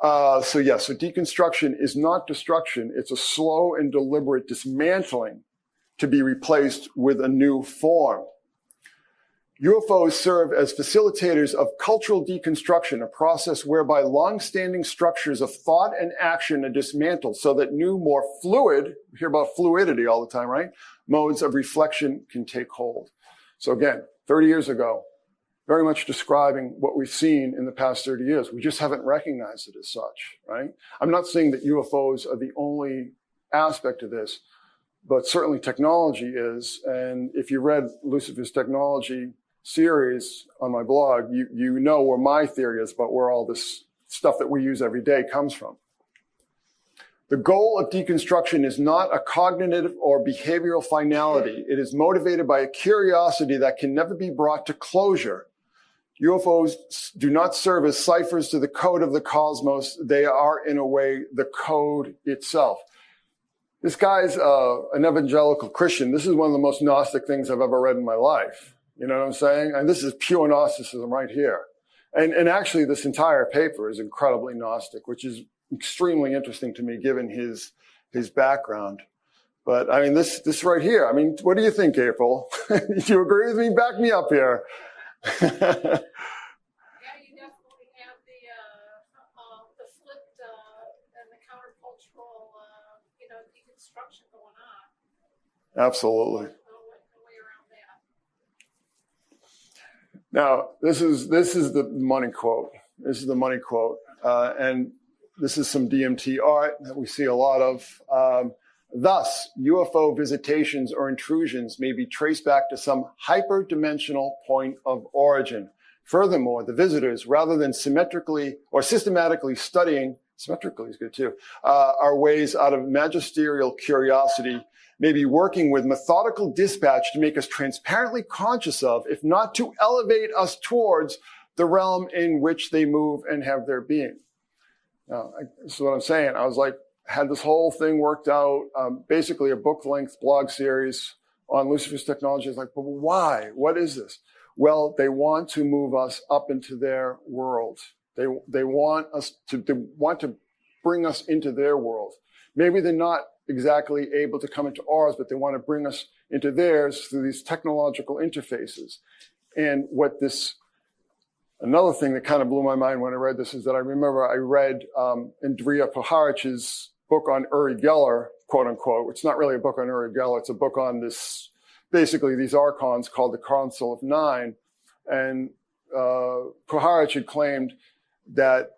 So deconstruction is not destruction. It's a slow and deliberate dismantling to be replaced with a new form. UFOs serve as facilitators of cultural deconstruction, a process whereby long-standing structures of thought and action are dismantled so that new, more fluid, we hear about fluidity all the time, right? Modes of reflection can take hold. So again, 30 years ago, very much describing what we've seen in the past 30 years. We just haven't recognized it as such, right? I'm not saying that UFOs are the only aspect of this, but certainly technology is. And if you read Lucifer's Technology series on my blog, you know where my theory is about where all this stuff that we use every day comes from. The goal of deconstruction is not a cognitive or behavioral finality. It is motivated by a curiosity that can never be brought to closure. UFOs do not serve as ciphers to the code of the cosmos. They are, in a way, the code itself. This guy's an evangelical Christian. This is one of the most Gnostic things I've ever read in my life. You know what I'm saying? And this is pure Gnosticism right here. And actually, this entire paper is incredibly Gnostic, which is extremely interesting to me, given his background. But I mean, this right here. I mean, what do you think, April? Do you agree with me? Back me up here. Yeah, you definitely have the flipped and the countercultural, deconstruction going on. Absolutely. No way around that. Now, this is the money quote. This is the money quote, and this is some DMT art that we see a lot of. Thus, UFO visitations or intrusions may be traced back to some hyperdimensional point of origin. Furthermore, the visitors, rather than symmetrically or systematically studying, symmetrically is good too, our ways out of magisterial curiosity, may be working with methodical dispatch to make us transparently conscious of, if not to elevate us towards, the realm in which they move and have their being. Now, this is what I'm saying. I was like, had this whole thing worked out, basically a book-length blog series on Lucifer's Technology. It's like, but why? What is this? Well, they want to move us up into their world. They want to bring us into their world. Maybe they're not exactly able to come into ours, but they want to bring us into theirs through these technological interfaces. And another thing that kind of blew my mind when I read this is that I remember I read Andrea Puharich's book on Uri Geller, quote unquote. It's not really a book on Uri Geller. It's a book on basically these archons called the Council of Nine. And Puharich had claimed that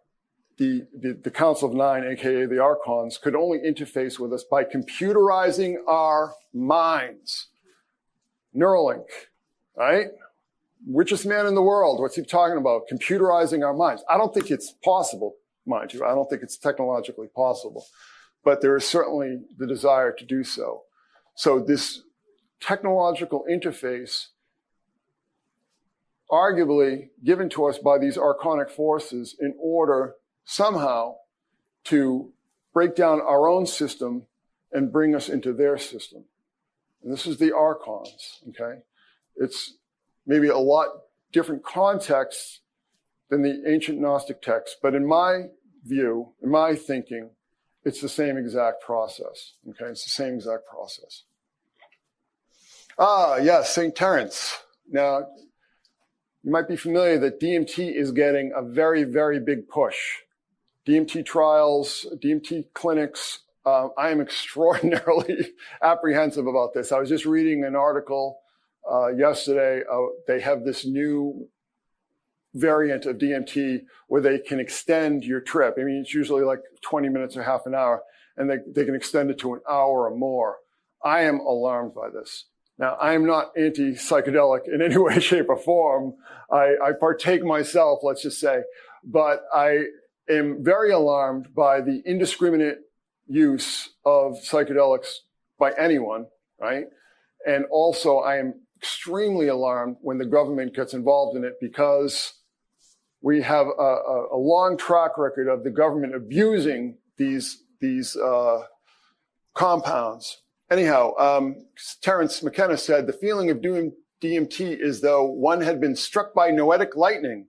the Council of Nine, aka the archons, could only interface with us by computerizing our minds. Neuralink, right? Richest man in the world. What's he talking about? Computerizing our minds. I don't think it's possible, mind you. I don't think it's technologically possible. But there is certainly the desire to do so. So this technological interface, arguably given to us by these archonic forces in order somehow to break down our own system and bring us into their system. And this is the archons, okay? It's maybe a lot different context than the ancient Gnostic texts, but in my view, in my thinking, it's the same exact process, okay? It's the same exact process. Yes, St. Terence. Now, you might be familiar that DMT is getting a very, very big push. DMT trials, DMT clinics. I am extraordinarily apprehensive about this. I was just reading an article yesterday. They have this new variant of DMT where they can extend your trip. I mean, it's usually like 20 minutes or half an hour, and they can extend it to an hour or more. I am alarmed by this. Now, I am not anti-psychedelic in any way, shape, or form. I partake myself, let's just say, but I am very alarmed by the indiscriminate use of psychedelics by anyone, right? And also, I am extremely alarmed when the government gets involved in it, because we have a long track record of the government abusing these compounds. Anyhow, Terence McKenna said, the feeling of doing DMT is though one had been struck by noetic lightning.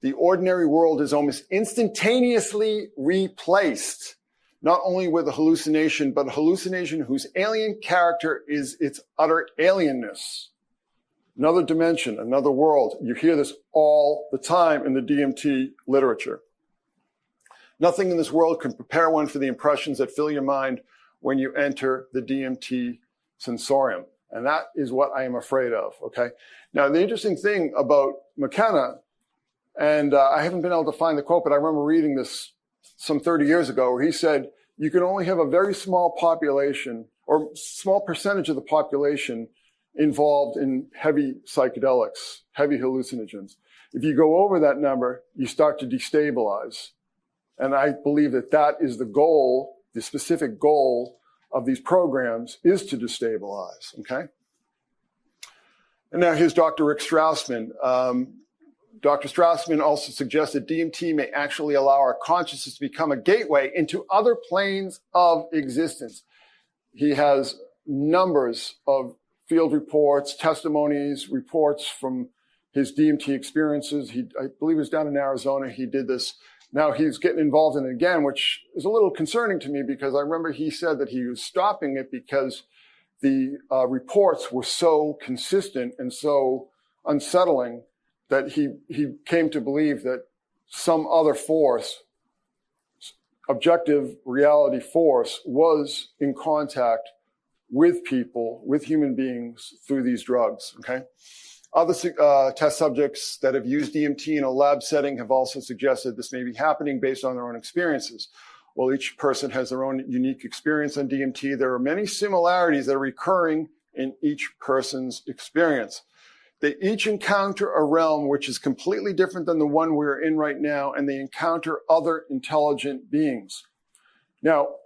The ordinary world is almost instantaneously replaced, not only with a hallucination, but a hallucination whose alien character is its utter alienness. another dimension, another world. You hear this all the time in the DMT literature. Nothing in this world can prepare one for the impressions that fill your mind when you enter the DMT sensorium. And that is what I am afraid of, okay? Now, the interesting thing about McKenna, and I haven't been able to find the quote, but I remember reading this some 30 years ago, where he said, you can only have a very small population or small percentage of the population involved in heavy psychedelics, heavy hallucinogens. If you go over that number, you start to destabilize. And I believe that that is the goal, the specific goal of these programs is to destabilize, okay? And now here's Dr. Rick Strassman. Dr. Strassman also suggests that DMT may actually allow our consciousness to become a gateway into other planes of existence. He has numbers of field reports, testimonies, reports from his DMT experiences. I believe it was down in Arizona. He did this. Now he's getting involved in it again, which is a little concerning to me because I remember he said that he was stopping it because the reports were so consistent and so unsettling that he came to believe that some other force, objective reality force, was in contact with people, with human beings through these drugs, okay? Other test subjects that have used DMT in a lab setting have also suggested this may be happening based on their own experiences. While each person has their own unique experience on DMT, there are many similarities that are recurring in each person's experience. They each encounter a realm which is completely different than the one we're in right now, and they encounter other intelligent beings. Now,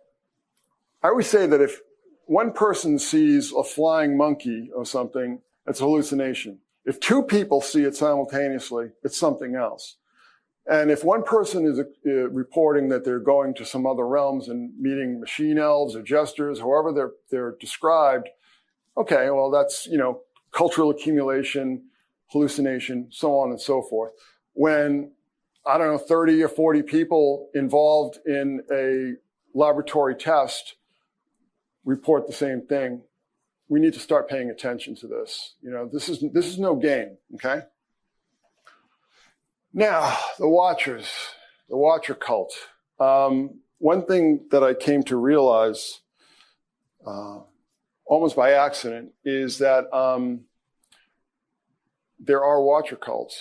I always say that if one person sees a flying monkey or something, it's a hallucination. If two people see it simultaneously, it's something else. And if one person is reporting that they're going to some other realms and meeting machine elves or jesters, however they're described, okay, well, that's, cultural accumulation, hallucination, so on and so forth. When, 30 or 40 people involved in a laboratory test report the same thing, we need to start paying attention to this. This is no game, okay? Now, the Watcher cult. One thing that I came to realize almost by accident is that there are Watcher cults,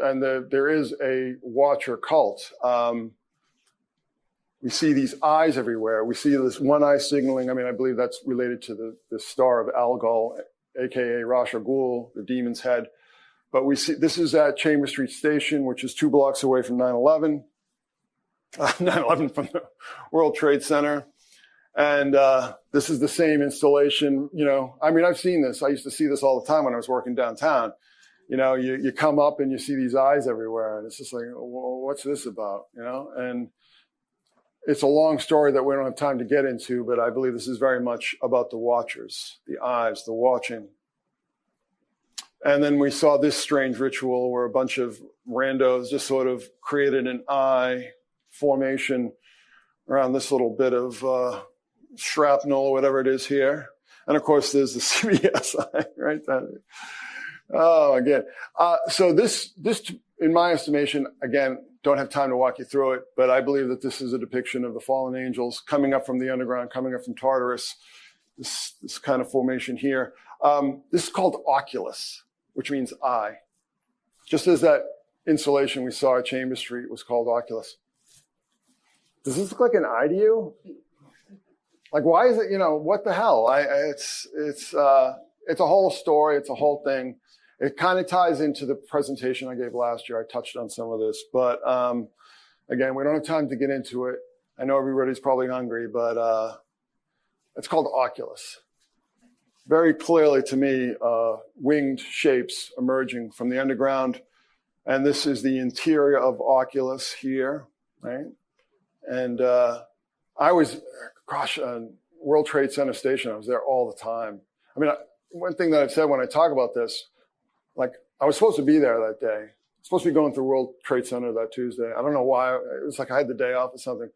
and there is a Watcher cult. We see these eyes everywhere. We see this one eye signaling. I believe that's related to the star of Algol, aka Ra's al Ghul, the demon's head. But we see this is at Chambers Street Station, which is 2 blocks away from 9/11. 9/11 from the World Trade Center. And this is the same installation. I've seen this. I used to see this all the time when I was working downtown. You come up and you see these eyes everywhere, and it's just like, well, what's this about? And it's a long story that we don't have time to get into, but I believe this is very much about the Watchers, the eyes, the watching. And then we saw this strange ritual where a bunch of randos just sort of created an eye formation around this little bit of shrapnel or whatever it is here. And of course, there's the CBS eye, right? Oh, again. So this, in my estimation, again, don't have time to walk you through it, but I believe that this is a depiction of the fallen angels coming up from the underground, coming up from Tartarus, this kind of formation here. This is called Oculus, which means eye. Just as that installation we saw at Chambers Street was called Oculus. Does this look like an eye to you? Like, why is it, what the hell? It's a whole story. It's a whole thing. It kind of ties into the presentation I gave last year. I touched on some of this, but again, we don't have time to get into it. I know everybody's probably hungry, but it's called Oculus. Very clearly to me, winged shapes emerging from the underground. And this is the interior of Oculus here, right? And I was, World Trade Center Station, I was there all the time. One thing that I've said when I talk about this, like, I was supposed to be there that day. I was supposed to be going through World Trade Center that Tuesday. I don't know why. It was like I had the day off or something.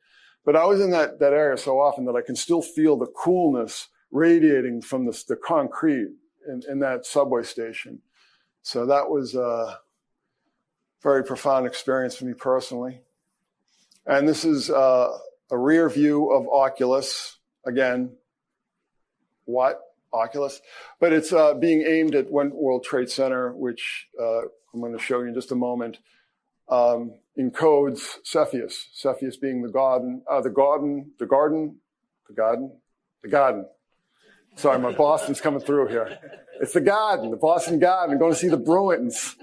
But I was in that area so often that I can still feel the coolness radiating from the concrete in that subway station. So that was a very profound experience for me personally. And this is a rear view of Oculus. Again, what? Oculus? But it's being aimed at One World Trade Center, which I'm going to show you in just a moment, encodes Cepheus. Cepheus being the garden. Sorry, my Boston's coming through here. It's the garden, the Boston Garden. I'm going to see the Bruins.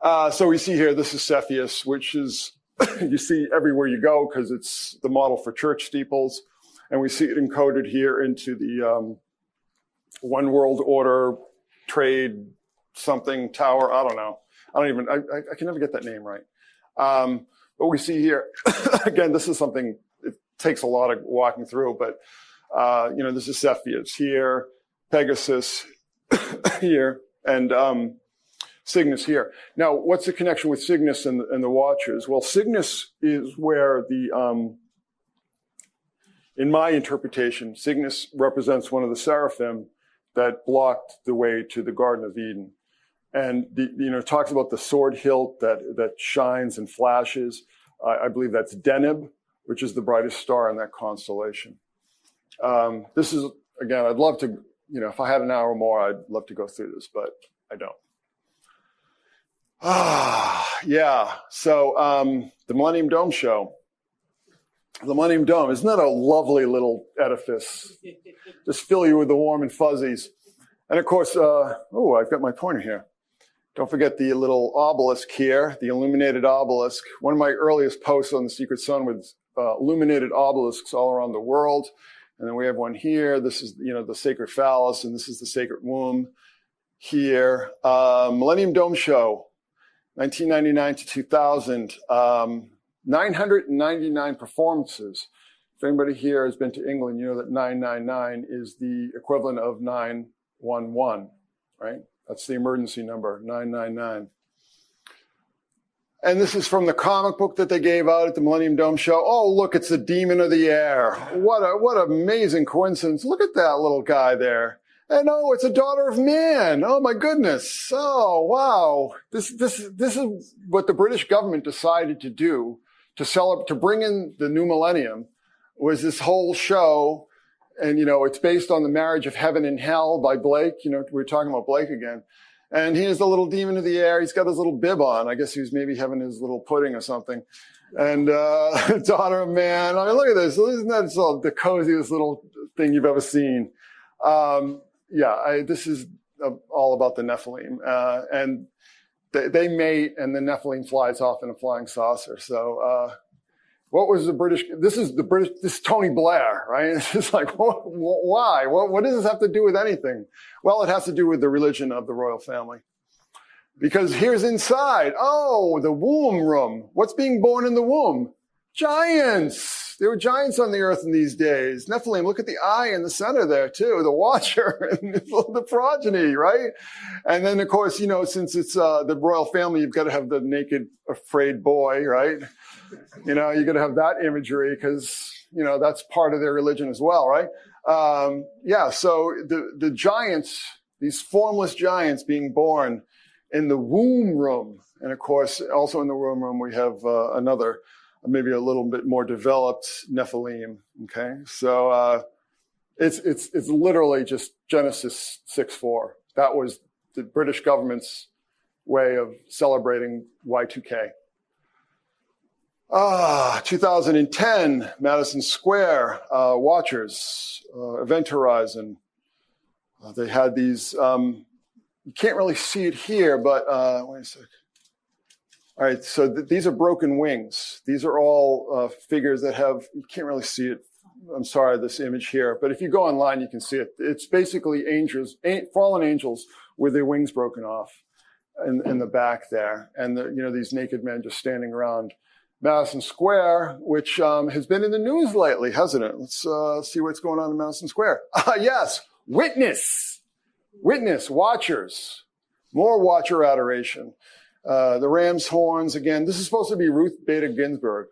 So we see here, this is Cepheus, which is, you see everywhere you go because it's the model for church steeples. And we see it encoded here into the One World Order Trade something tower. I don't know. I can never get that name right. But we see here, again, this is something, it takes a lot of walking through, but, this is Cepheus here, Pegasus here, and Cygnus here. Now, what's the connection with Cygnus and the Watchers? Well, Cygnus is where in my interpretation, Cygnus represents one of the seraphim that blocked the way to the Garden of Eden. And, it talks about the sword hilt that shines and flashes. I believe that's Deneb, which is the brightest star in that constellation. This is, again, I'd love to, if I had an hour more, I'd love to go through this, but I don't. Yeah. So the Millennium Dome show. The Millennium Dome, isn't that a lovely little edifice? Just fill you with the warm and fuzzies. And of course, I've got my pointer here. Don't forget the little obelisk here, the illuminated obelisk. One of my earliest posts on the Secret Sun was illuminated obelisks all around the world. And then we have one here. This is, the sacred phallus, and this is the sacred womb here. Millennium Dome show, 1999 to 2000. 999 performances. If anybody here has been to England, you know that 999 is the equivalent of 911, right? That's the emergency number, 999. And this is from the comic book that they gave out at the Millennium Dome show. Oh, look, it's the Demon of the Air. What amazing coincidence. Look at that little guy there. And oh, it's a daughter of man. Oh my goodness. Oh, wow. This is what the British government decided to do to bring in the new millennium, was this whole show. And, it's based on The Marriage of Heaven and Hell by Blake. We're talking about Blake again. And he is the little demon of the air. He's got his little bib on. I guess he was maybe having his little pudding or something. And daughter of man. I mean, look at this. Isn't that the coziest little thing you've ever seen? This is all about the Nephilim. And they mate, and the Nephilim flies off in a flying saucer. So what was the British? This is Tony Blair, right? It's just like, why? What does this have to do with anything? Well, it has to do with the religion of the royal family. Because here's inside. Oh, the womb room. What's being born in the womb? Giants. There were giants on the earth in these days. Nephilim, look at the eye in the center there too, the watcher and the progeny, right? And then, of course, since it's the royal family, you've got to have the naked, afraid boy, right? You're going to have that imagery because, that's part of their religion as well, right? So the giants, these formless giants being born in the womb room. And of course, also in the womb room, we have another, maybe a little bit more developed Nephilim. Okay, so it's literally just Genesis 6:4. That was the British government's way of celebrating Y2K. 2010, Madison Square Watchers, Event Horizon. They had these. You can't really see it here, but wait a sec. All right, so these are broken wings. These are all figures that have, you can't really see it. I'm sorry, this image here, but if you go online, you can see it. It's basically angels, fallen angels with their wings broken off in the back there. And, these naked men just standing around Madison Square, which has been in the news lately, hasn't it? Let's see what's going on in Madison Square. Yes, witness, watchers, more watcher adoration. The ram's horns, again, this is supposed to be Ruth Bader Ginsburg.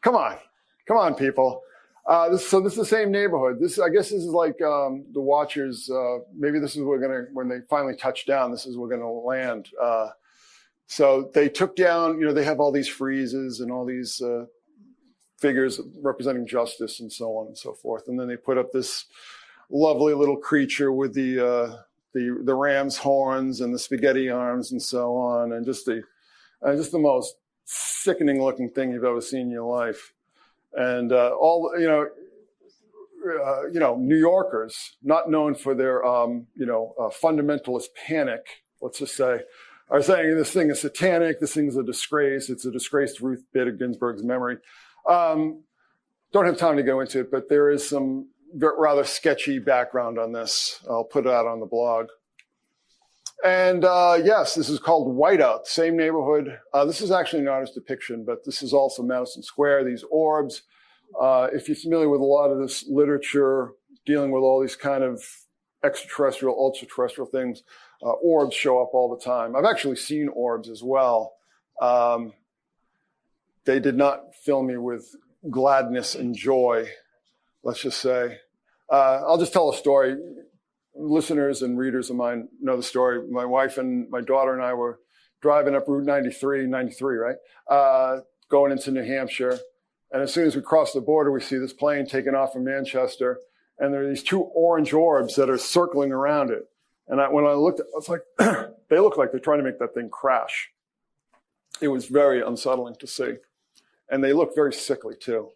Come on, people. So this is the same neighborhood. I guess this is like the Watchers. Maybe this is when they finally touch down, this is where we're going to land. So they took down, they have all these friezes and all these figures representing justice and so on and so forth. And then they put up this lovely little creature with the ram's horns and the spaghetti arms and so on, and just the most sickening looking thing you've ever seen in your life. And New Yorkers, not known for their fundamentalist panic, let's just say, are saying this thing is satanic, this thing is a disgrace, it's a disgrace to Ruth Bader Ginsburg's memory. Don't have time to go into it, but there is some rather sketchy background on this. I'll put it out on the blog. And yes, this is called Whiteout, same neighborhood. This is actually an artist's depiction, but this is also Madison Square, these orbs. If you're familiar with a lot of this literature dealing with all these kind of extraterrestrial, ultra-terrestrial things, orbs show up all the time. I've actually seen orbs as well. They did not fill me with gladness and joy, let's just say. I'll just tell a story. Listeners and readers of mine know the story. My wife and my daughter and I were driving up Route 93, right? Going into New Hampshire. And as soon as we cross the border, we see this plane taking off from Manchester. And there are these two orange orbs that are circling around it. And when I looked, I was like, they look like they're trying to make that thing crash. It was very unsettling to see. And they look very sickly too.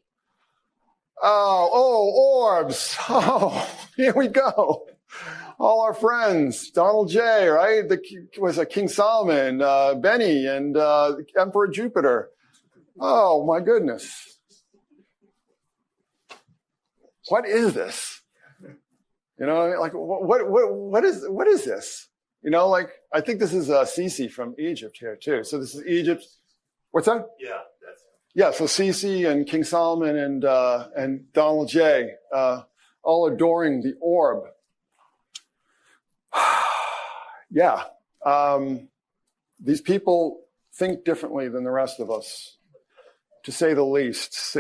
Orbs. Oh, here we go. All our friends, Donald J., right? King Solomon, Benny, and Emperor Jupiter. Oh, my goodness. What is this? You know what I mean? Like, what is this? I think this is Sisi from Egypt here, too. So this is Egypt. What's that? Yeah, so Sisi and King Solomon and Donald J. All adoring the orb. Yeah. These people think differently than the rest of us, to say the least.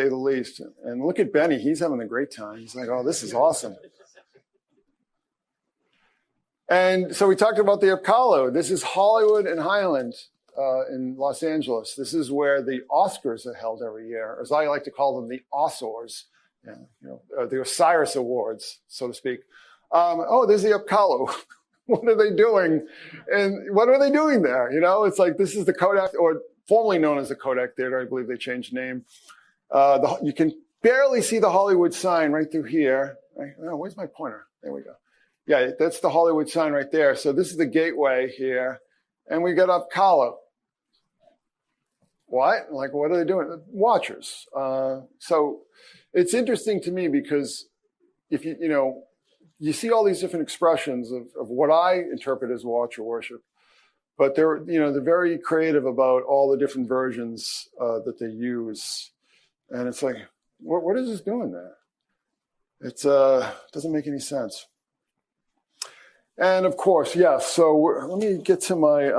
And look at Benny. He's having a great time. He's like, oh, this is awesome. And so we talked about the Apollo. This is Hollywood and Highland in Los Angeles. This is where the Oscars are held every year, as I like to call them, the Oscars, the Osiris Awards, so to speak. There's the Apollo. What are they doing? And what are they doing there? It's like, this is the Kodak, or formerly known as the Kodak Theater. I believe they changed name. You can barely see the Hollywood sign right through here. Right? Oh, where's my pointer? There we go. Yeah, that's the Hollywood sign right there. So this is the gateway here. And we got Apollo. What? Like, what are they doing? Watchers. So it's interesting to me because if you see all these different expressions of what I interpret as watcher worship, but they're very creative about all the different versions that they use. And it's like, what is this doing there? It doesn't make any sense. And of course, yes. So let me get to my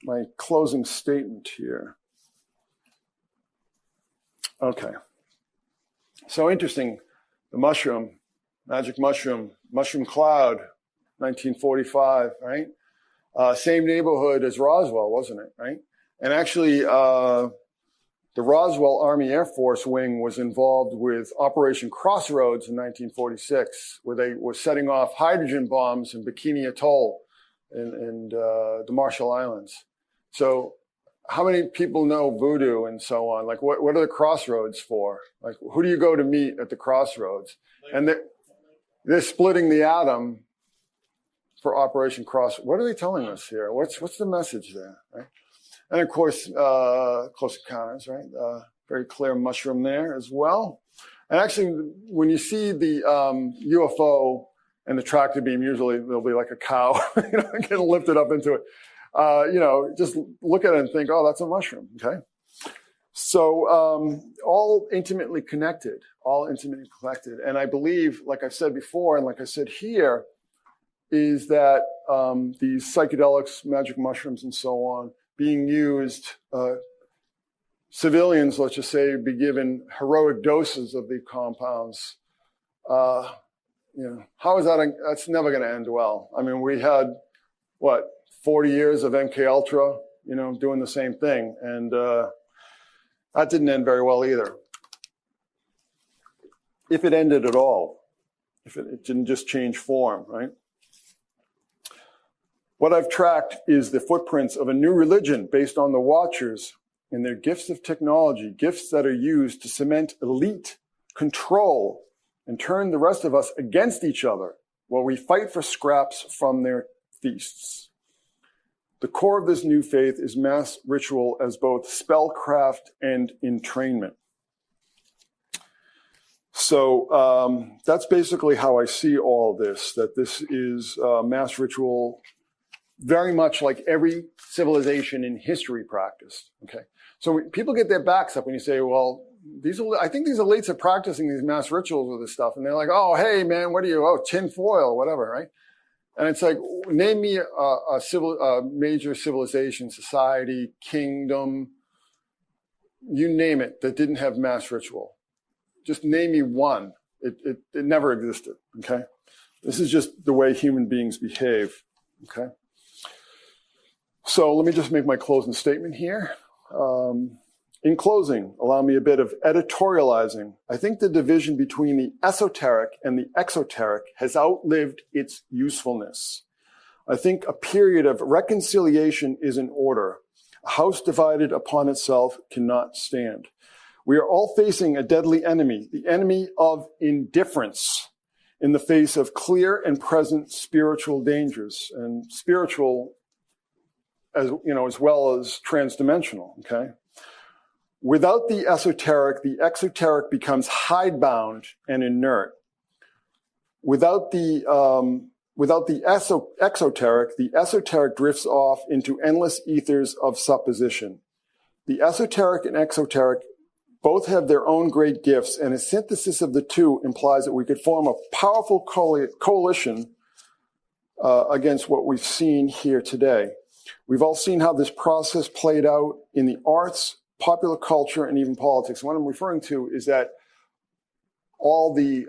my closing statement here. Okay. So interesting. The mushroom, magic mushroom cloud, 1945, right? Same neighborhood as Roswell, wasn't it, right? And actually, the Roswell Army Air Force Wing was involved with Operation Crossroads in 1946, where they were setting off hydrogen bombs in Bikini Atoll in the Marshall Islands. So how many people know voodoo and so on? Like, what are the crossroads for? Like, who do you go to meet at the crossroads? And they're splitting the atom for Operation Cross. What are they telling us here? What's the message there, right? And of course, Close Encounters, right? Very clear mushroom there as well. And actually, when you see the UFO and the tractor beam, usually there'll be like a cow, getting lifted up into it. Just look at it and think, oh, that's a mushroom, okay? So all intimately connected. And I believe, like I've said before, and like I said here, is that these psychedelics, magic mushrooms, and so on, being used civilians, let's just say, be given heroic doses of the compounds. How is that? That's never going to end well. I mean, we had, 40 years of MK Ultra, doing the same thing. And that didn't end very well either. If it ended at all, if it didn't just change form, right? What I've tracked is the footprints of a new religion based on the Watchers and their gifts of technology, gifts that are used to cement elite control and turn the rest of us against each other while we fight for scraps from their feasts. The core of this new faith is mass ritual as both spellcraft and entrainment. So that's basically how I see all this, that this is mass ritual, very much like every civilization in history practiced, okay? So people get their backs up when you say, well, I think these elites are practicing these mass rituals with this stuff. And they're like, oh, hey, man, what are you? tin foil, whatever, right? And it's like, name me a major civilization, society, kingdom, you name it, that didn't have mass ritual. Just name me one. It never existed, okay? This is just the way human beings behave, okay? So let me just make my closing statement here. In closing, allow me a bit of editorializing. I think the division between the esoteric and the exoteric has outlived its usefulness. I think a period of reconciliation is in order. A house divided upon itself cannot stand. We are all facing a deadly enemy, the enemy of indifference in the face of clear and present spiritual dangers, and spiritual as well as transdimensional, okay? Without the esoteric, the exoteric becomes hidebound and inert. Without the exoteric, the esoteric drifts off into endless ethers of supposition. The esoteric and exoteric both have their own great gifts, and a synthesis of the two implies that we could form a powerful coalition against what we've seen here today. We've all seen how this process played out in the arts, popular culture, and even politics. What I'm referring to is that all the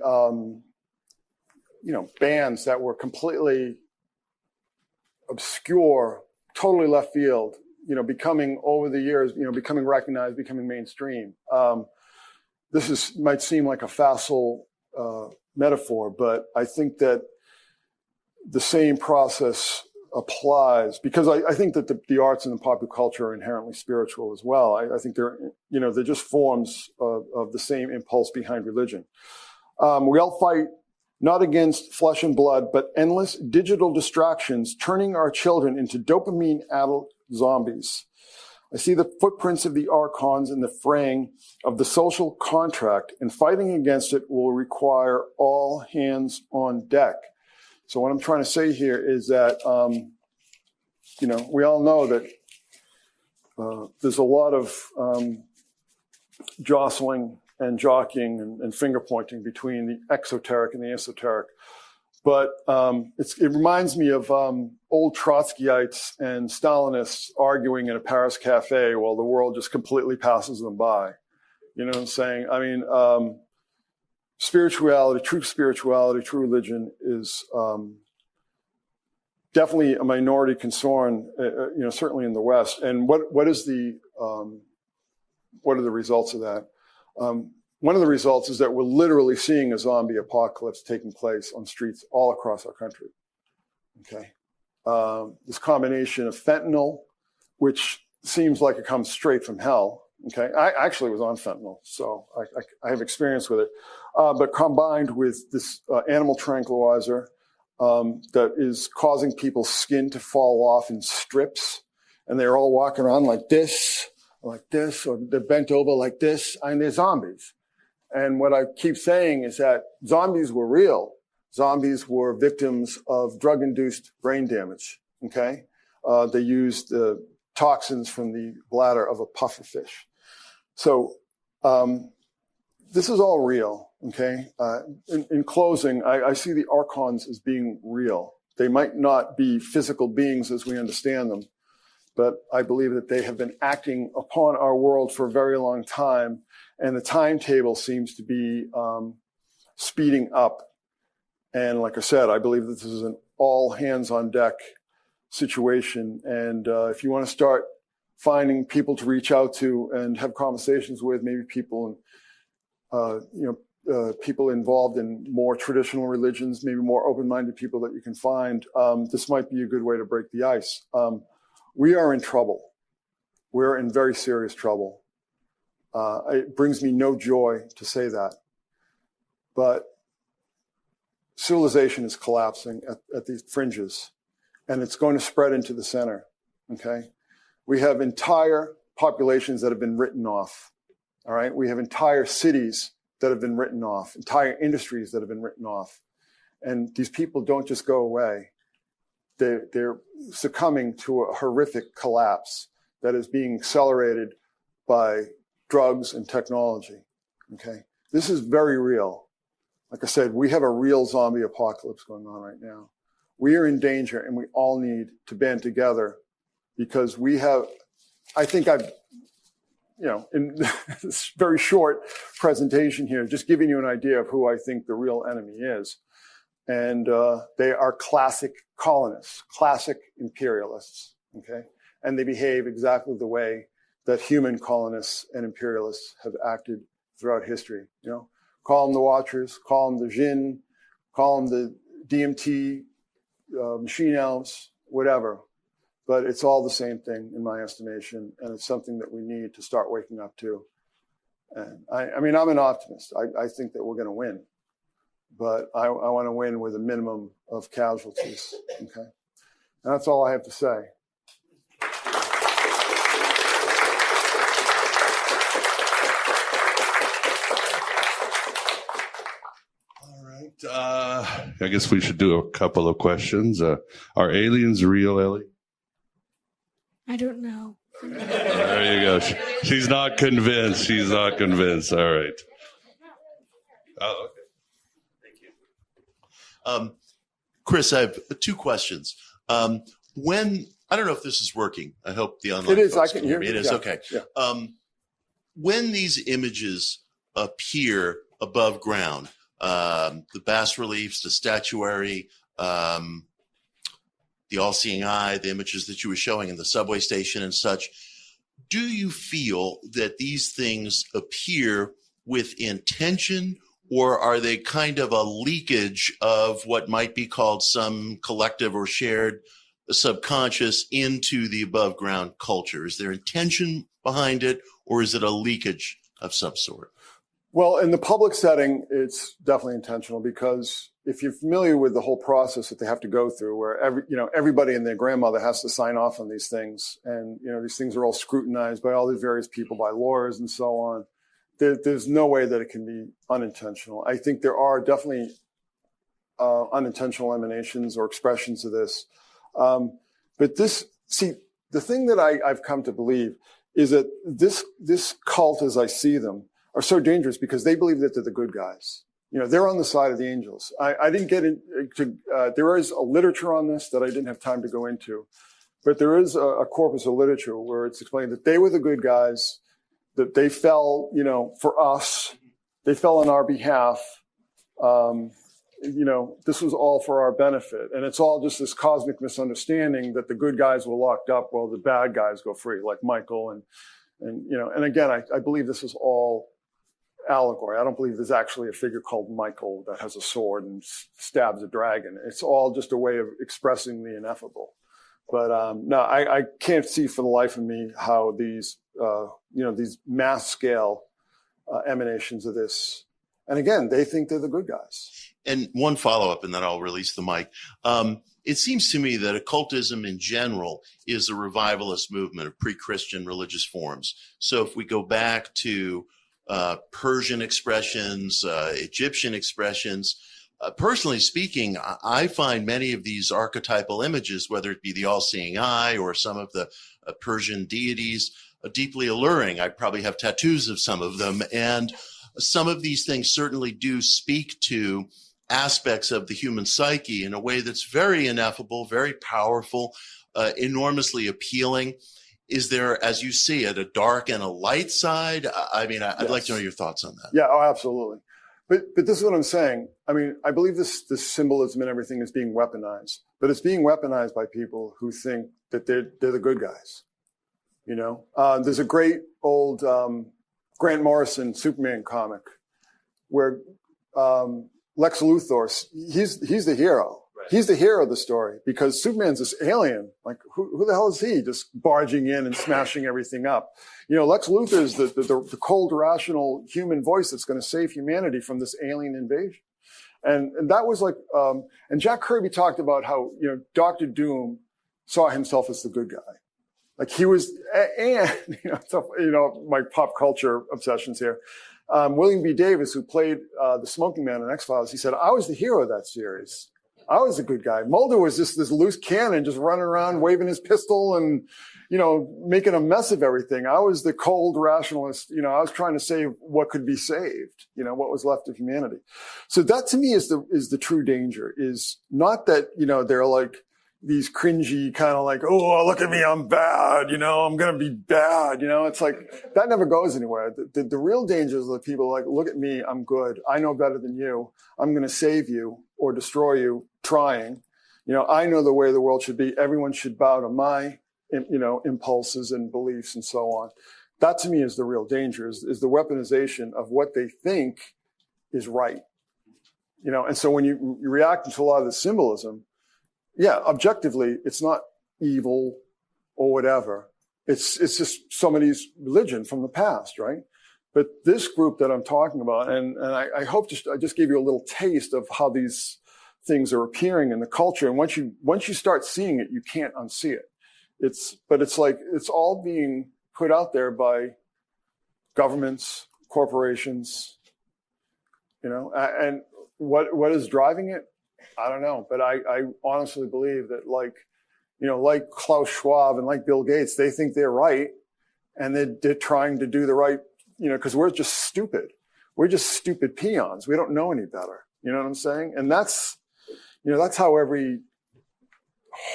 bands that were completely obscure, totally left field, becoming over the years, becoming recognized, becoming mainstream. This might seem like a facile metaphor, but I think that the same process applies, because I think that the arts and the popular culture are inherently spiritual as well. I think they're just forms of the same impulse behind religion. We all fight not against flesh and blood, but endless digital distractions, turning our children into dopamine-addled zombies. I see the footprints of the Archons in the fraying of the social contract, and fighting against it will require all hands on deck. So what I'm trying to say here is that, we all know that there's a lot of jostling and jockeying and finger pointing between the exoteric and the esoteric. But it reminds me of old Trotskyites and Stalinists arguing in a Paris cafe while the world just completely passes them by. You know what I'm saying? I mean, spirituality, true religion is definitely a minority concern, certainly in the West. And what are the results of that? One of the results is that we're literally seeing a zombie apocalypse taking place on streets all across our country. Okay, this combination of fentanyl, which seems like it comes straight from hell. Okay, I actually was on fentanyl, so I have experience with it. But combined with this animal tranquilizer that is causing people's skin to fall off in strips, and they're all walking around like this, or they're bent over like this, and they're zombies. And what I keep saying is that zombies were real. Zombies were victims of drug-induced brain damage, okay? They used the toxins from the bladder of a pufferfish. So this is all real, okay? In closing, I see the Archons as being real. They might not be physical beings as we understand them, but I believe that they have been acting upon our world for a very long time, and the timetable seems to be speeding up. And like I said, I believe that this is an all hands on deck situation. And if you want to start finding people to reach out to and have conversations with, maybe people, people involved in more traditional religions, maybe more open-minded people that you can find, this might be a good way to break the ice. We are in trouble. We're in very serious trouble. It brings me no joy to say that. But civilization is collapsing at these fringes, and it's going to spread into the center, okay? We have entire populations that have been written off, all right? We have entire cities that have been written off, entire industries that have been written off. And these people don't just go away. They're succumbing to a horrific collapse that is being accelerated by drugs and technology, okay? This is very real. Like I said, we have a real zombie apocalypse going on right now. We are in danger, and we all need to band together, because we have, I think I've, in this very short presentation here, just giving you an idea of who I think the real enemy is. And they are classic colonists, classic imperialists, okay? And they behave exactly the way that human colonists and imperialists have acted throughout history, Call them the Watchers, call them the Jinn, call them the DMT, machine elves, whatever. But it's all the same thing in my estimation, and it's something that we need to start waking up to. And I mean, I'm an optimist. I think that we're going to win, but I want to win with a minimum of casualties, okay? And that's all I have to say. I guess we should do a couple of questions. Are aliens real, Ellie? I don't know. There you go. She's not convinced. She's not convinced. All right. Oh, okay. Chris, I have two questions. When, I don't know if this is working. I hope the online It is. folks I can hear hear me. It you. is. Yeah. Okay. Yeah. When these images appear above ground, the bas reliefs, the statuary, the all-seeing eye, the images that you were showing in the subway station and such, do you feel that these things appear with intention, or are they kind of a leakage of what might be called some collective or shared subconscious into the above ground culture? Is there intention behind it, or is it a leakage of some sort? Well, in the public setting, it's definitely intentional, because if you're familiar with the whole process that they have to go through, where everybody and their grandmother has to sign off on these things, and these things are all scrutinized by all these various people, by lawyers and so on, there's no way that it can be unintentional. I think there are definitely unintentional emanations or expressions of this. But the thing that I've come to believe is that this cult, as I see them, are so dangerous because they believe that they're the good guys. They're on the side of the angels. I didn't get into, there is a literature on this that I didn't have time to go into, but there is a corpus of literature where it's explained that they were the good guys, that they fell, for us, they fell on our behalf. This was all for our benefit. And it's all just this cosmic misunderstanding that the good guys were locked up while the bad guys go free, like Michael. And again, I believe this is all allegory. I don't believe there's actually a figure called Michael that has a sword and stabs a dragon. It's all just a way of expressing the ineffable. But no, I can't see for the life of me how these mass scale emanations of this. And again, they think they're the good guys. And one follow-up, and then I'll release the mic. It seems to me that occultism in general is a revivalist movement of pre-Christian religious forms. So if we go back to Persian expressions, Egyptian expressions, personally speaking, I find many of these archetypal images, whether it be the all-seeing eye or some of the Persian deities, deeply alluring. I probably have tattoos of some of them. And some of these things certainly do speak to aspects of the human psyche in a way that's very ineffable, very powerful. enormously appealing. Is there, as you see it, a dark and a light side? I mean, I'd like to know your thoughts on that. Yeah, oh, absolutely. But this is what I'm saying. I mean, I believe this symbolism and everything is being weaponized, but it's being weaponized by people who think that they're the good guys. You know, there's a great old Grant Morrison Superman comic where Lex Luthor, he's the hero. Right. He's the hero of the story because Superman's this alien. Like, who the hell is he? Just barging in and smashing everything up. You know, Lex Luthor is the cold, rational human voice that's going to save humanity from this alien invasion. And that was like, and Jack Kirby talked about how, you know, Dr. Doom saw himself as the good guy. Like he was, and, you know, my pop culture obsessions here. William B. Davis, who played the Smoking Man in X-Files, he said, I was the hero of that series. I was a good guy. Mulder was just this loose cannon, just running around, waving his pistol and, you know, making a mess of everything. I was the cold rationalist. You know, I was trying to save what could be saved, you know, what was left of humanity. So that to me is the true danger, is not that, you know, they're like these cringy kind of like, oh, look at me, I'm bad, you know, I'm going to be bad. You know, it's like that never goes anywhere. The real danger is that people are like, look at me, I'm good. I know better than you. I'm going to save you or destroy you trying. You know, I know the way the world should be. Everyone should bow to my, you know, impulses and beliefs and so on. That to me is the real danger, is the weaponization of what they think is right. You know, and so when you react to a lot of the symbolism, yeah, objectively, it's not evil or whatever. It's just somebody's religion from the past, right? But this group that I'm talking about, and I hope I just gave you a little taste of how these things are appearing in the culture. And once you start seeing it, you can't unsee it. But it's like it's all being put out there by governments, corporations, you know, and what is driving it? I don't know, but I honestly believe that, like, you know, like Klaus Schwab and like Bill Gates, they think they're right, and they're trying to do the right, you know, because we're just stupid. We're just stupid peons. We don't know any better. You know what I'm saying? And that's, you know, that's how every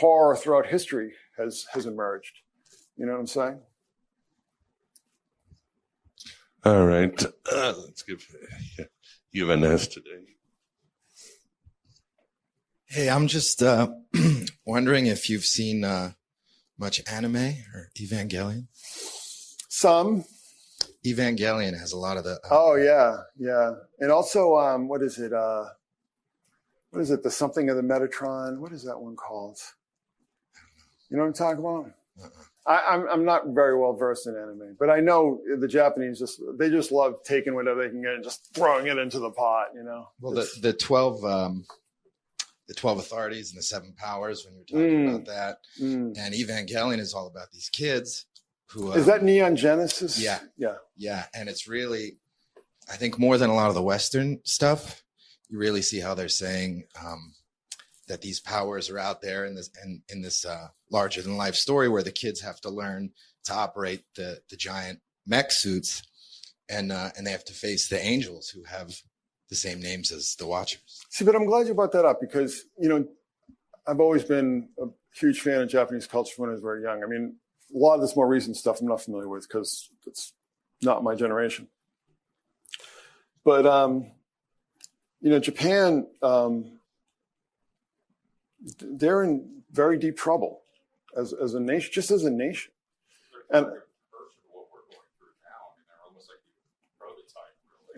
horror throughout history has emerged. You know what I'm saying? All right. Let's give UNS today. Hey, I'm just wondering if you've seen much anime or Evangelion. Some. Evangelion has a lot of the. Oh yeah, and also what is it? What is it? The something of the Metatron. What is that one called? You know what I'm talking about? I'm not very well versed in anime, but I know the Japanese they just love taking whatever they can get and just throwing it into the pot. You know. Well, the 12 authorities and the 7 powers, when you're talking about that, and Evangelion is all about these kids who is that Neon Genesis? Yeah, and it's really, I think, more than a lot of the Western stuff, you really see how they're saying that these powers are out there in this larger than life story where the kids have to learn to operate the giant mech suits, and they have to face the angels who have the same names as the Watchers. See, but I'm glad you brought that up because, you know, I've always been a huge fan of Japanese culture when I was very young. I mean, a lot of this more recent stuff I'm not familiar with because it's not my generation. But, you know, Japan, they're in very deep trouble as a nation, just as a nation. And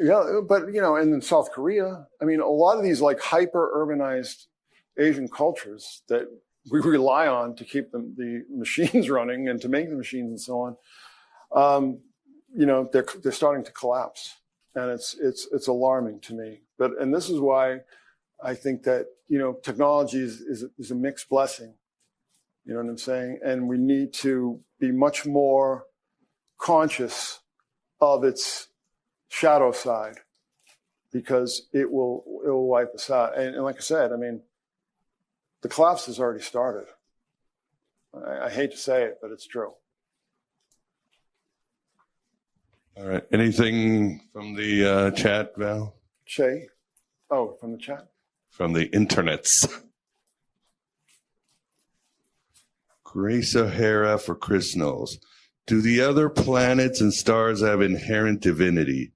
yeah, but, you know, and in South Korea, I mean, a lot of these like hyper urbanized Asian cultures that we rely on to keep the machines running and to make the machines and so on, you know, they're starting to collapse, and it's alarming to me. And this is why I think that, you know, technology is a mixed blessing. You know what I'm saying? And we need to be much more conscious of its shadow side, because it will wipe us out. And like I said, I mean, the collapse has already started. I hate to say it, but it's true. All right. Anything from the chat, Val? Shay? Oh, from the chat? From the internets. Grace O'Hara for Chris Knowles. Do the other planets and stars have inherent divinity?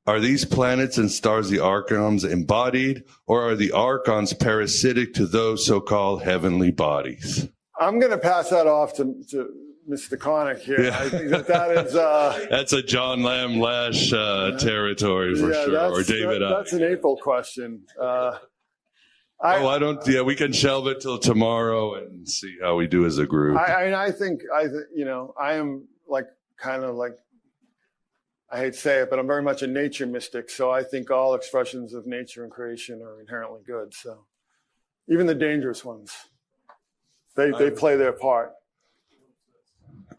Are these planets and stars the archons embodied, or are the archons parasitic to those so-called heavenly bodies? I'm going to pass that off to Mr. Connick here. Yeah. I think that is... That's a John Lamb Lash territory for sure, or David. That's an April question. We can shelve it till tomorrow and see how we do as a group. I think, I am I hate to say it, but I'm very much a nature mystic. So I think all expressions of nature and creation are inherently good. So even the dangerous ones, they play their part.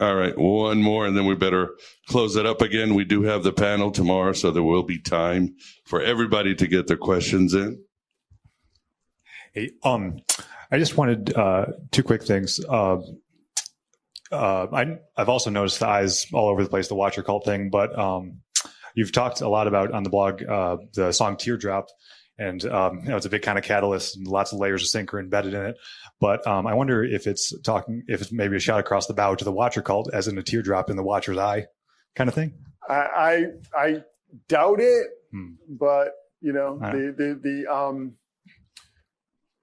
All right, one more, and then we better close it up again. We do have the panel tomorrow, so there will be time for everybody to get their questions in. Hey, I just wanted two quick things. I've also noticed the eyes all over the place, the Watcher cult thing, but you've talked a lot about on the blog the song Teardrop, and it's a big kind of catalyst and lots of layers of sync are embedded in it. But I wonder if it's maybe a shot across the bow to the Watcher cult, as in a teardrop in the Watcher's eye, kind of thing. I doubt it, but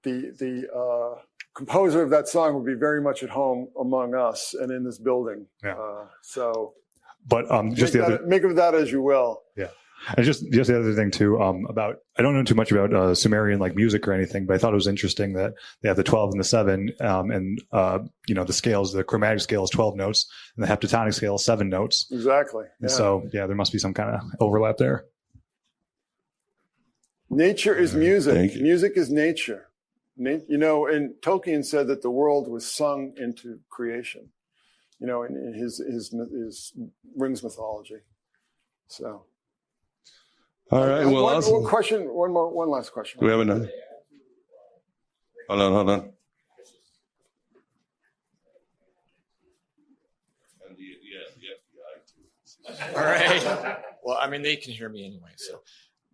the composer of that song would be very much at home among us and in this building. Yeah. But just make of that as you will. Yeah. And just the other thing too, about, I don't know too much about Sumerian like music or anything, but I thought it was interesting that they have the 12 and the 7, and the scales, the chromatic scale is 12 notes, and the heptatonic scale is 7 notes. Exactly. Yeah. And so there must be some kind of overlap there. Nature is music. Thank you. Music is nature. And Tolkien said that the world was sung into creation, in his Rings mythology. So. All right. Well, one awesome. question. One last question. Do we have another? Hold on. All right. Well, I mean, they can hear me anyway. So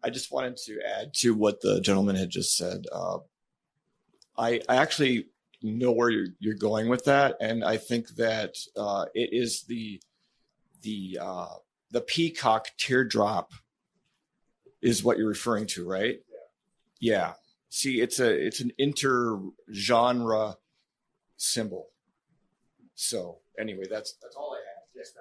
I just wanted to add to what the gentleman had just said. I actually know where you're going with that. And I think that it is the peacock teardrop is what you're referring to, right? Yeah. See, it's an inter-genre symbol. So anyway, that's all I have. Yes,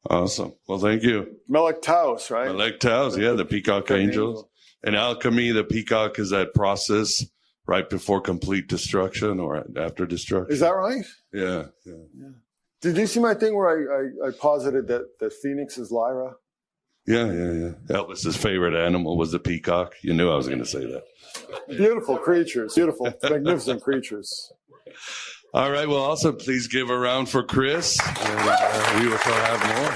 Awesome. Well, thank you. Melek Taos, right? Melek Taos, yeah, the peacock angels. In alchemy, the peacock is that process right before complete destruction or after destruction. Is that right? Yeah. Did you see my thing where I posited that Phoenix is Lyra? Yeah. Elvis's favorite animal was the peacock. You knew I was going to say that. Beautiful creatures. Beautiful, magnificent creatures. All right. Well, also, please give a round for Chris. And we will still have more.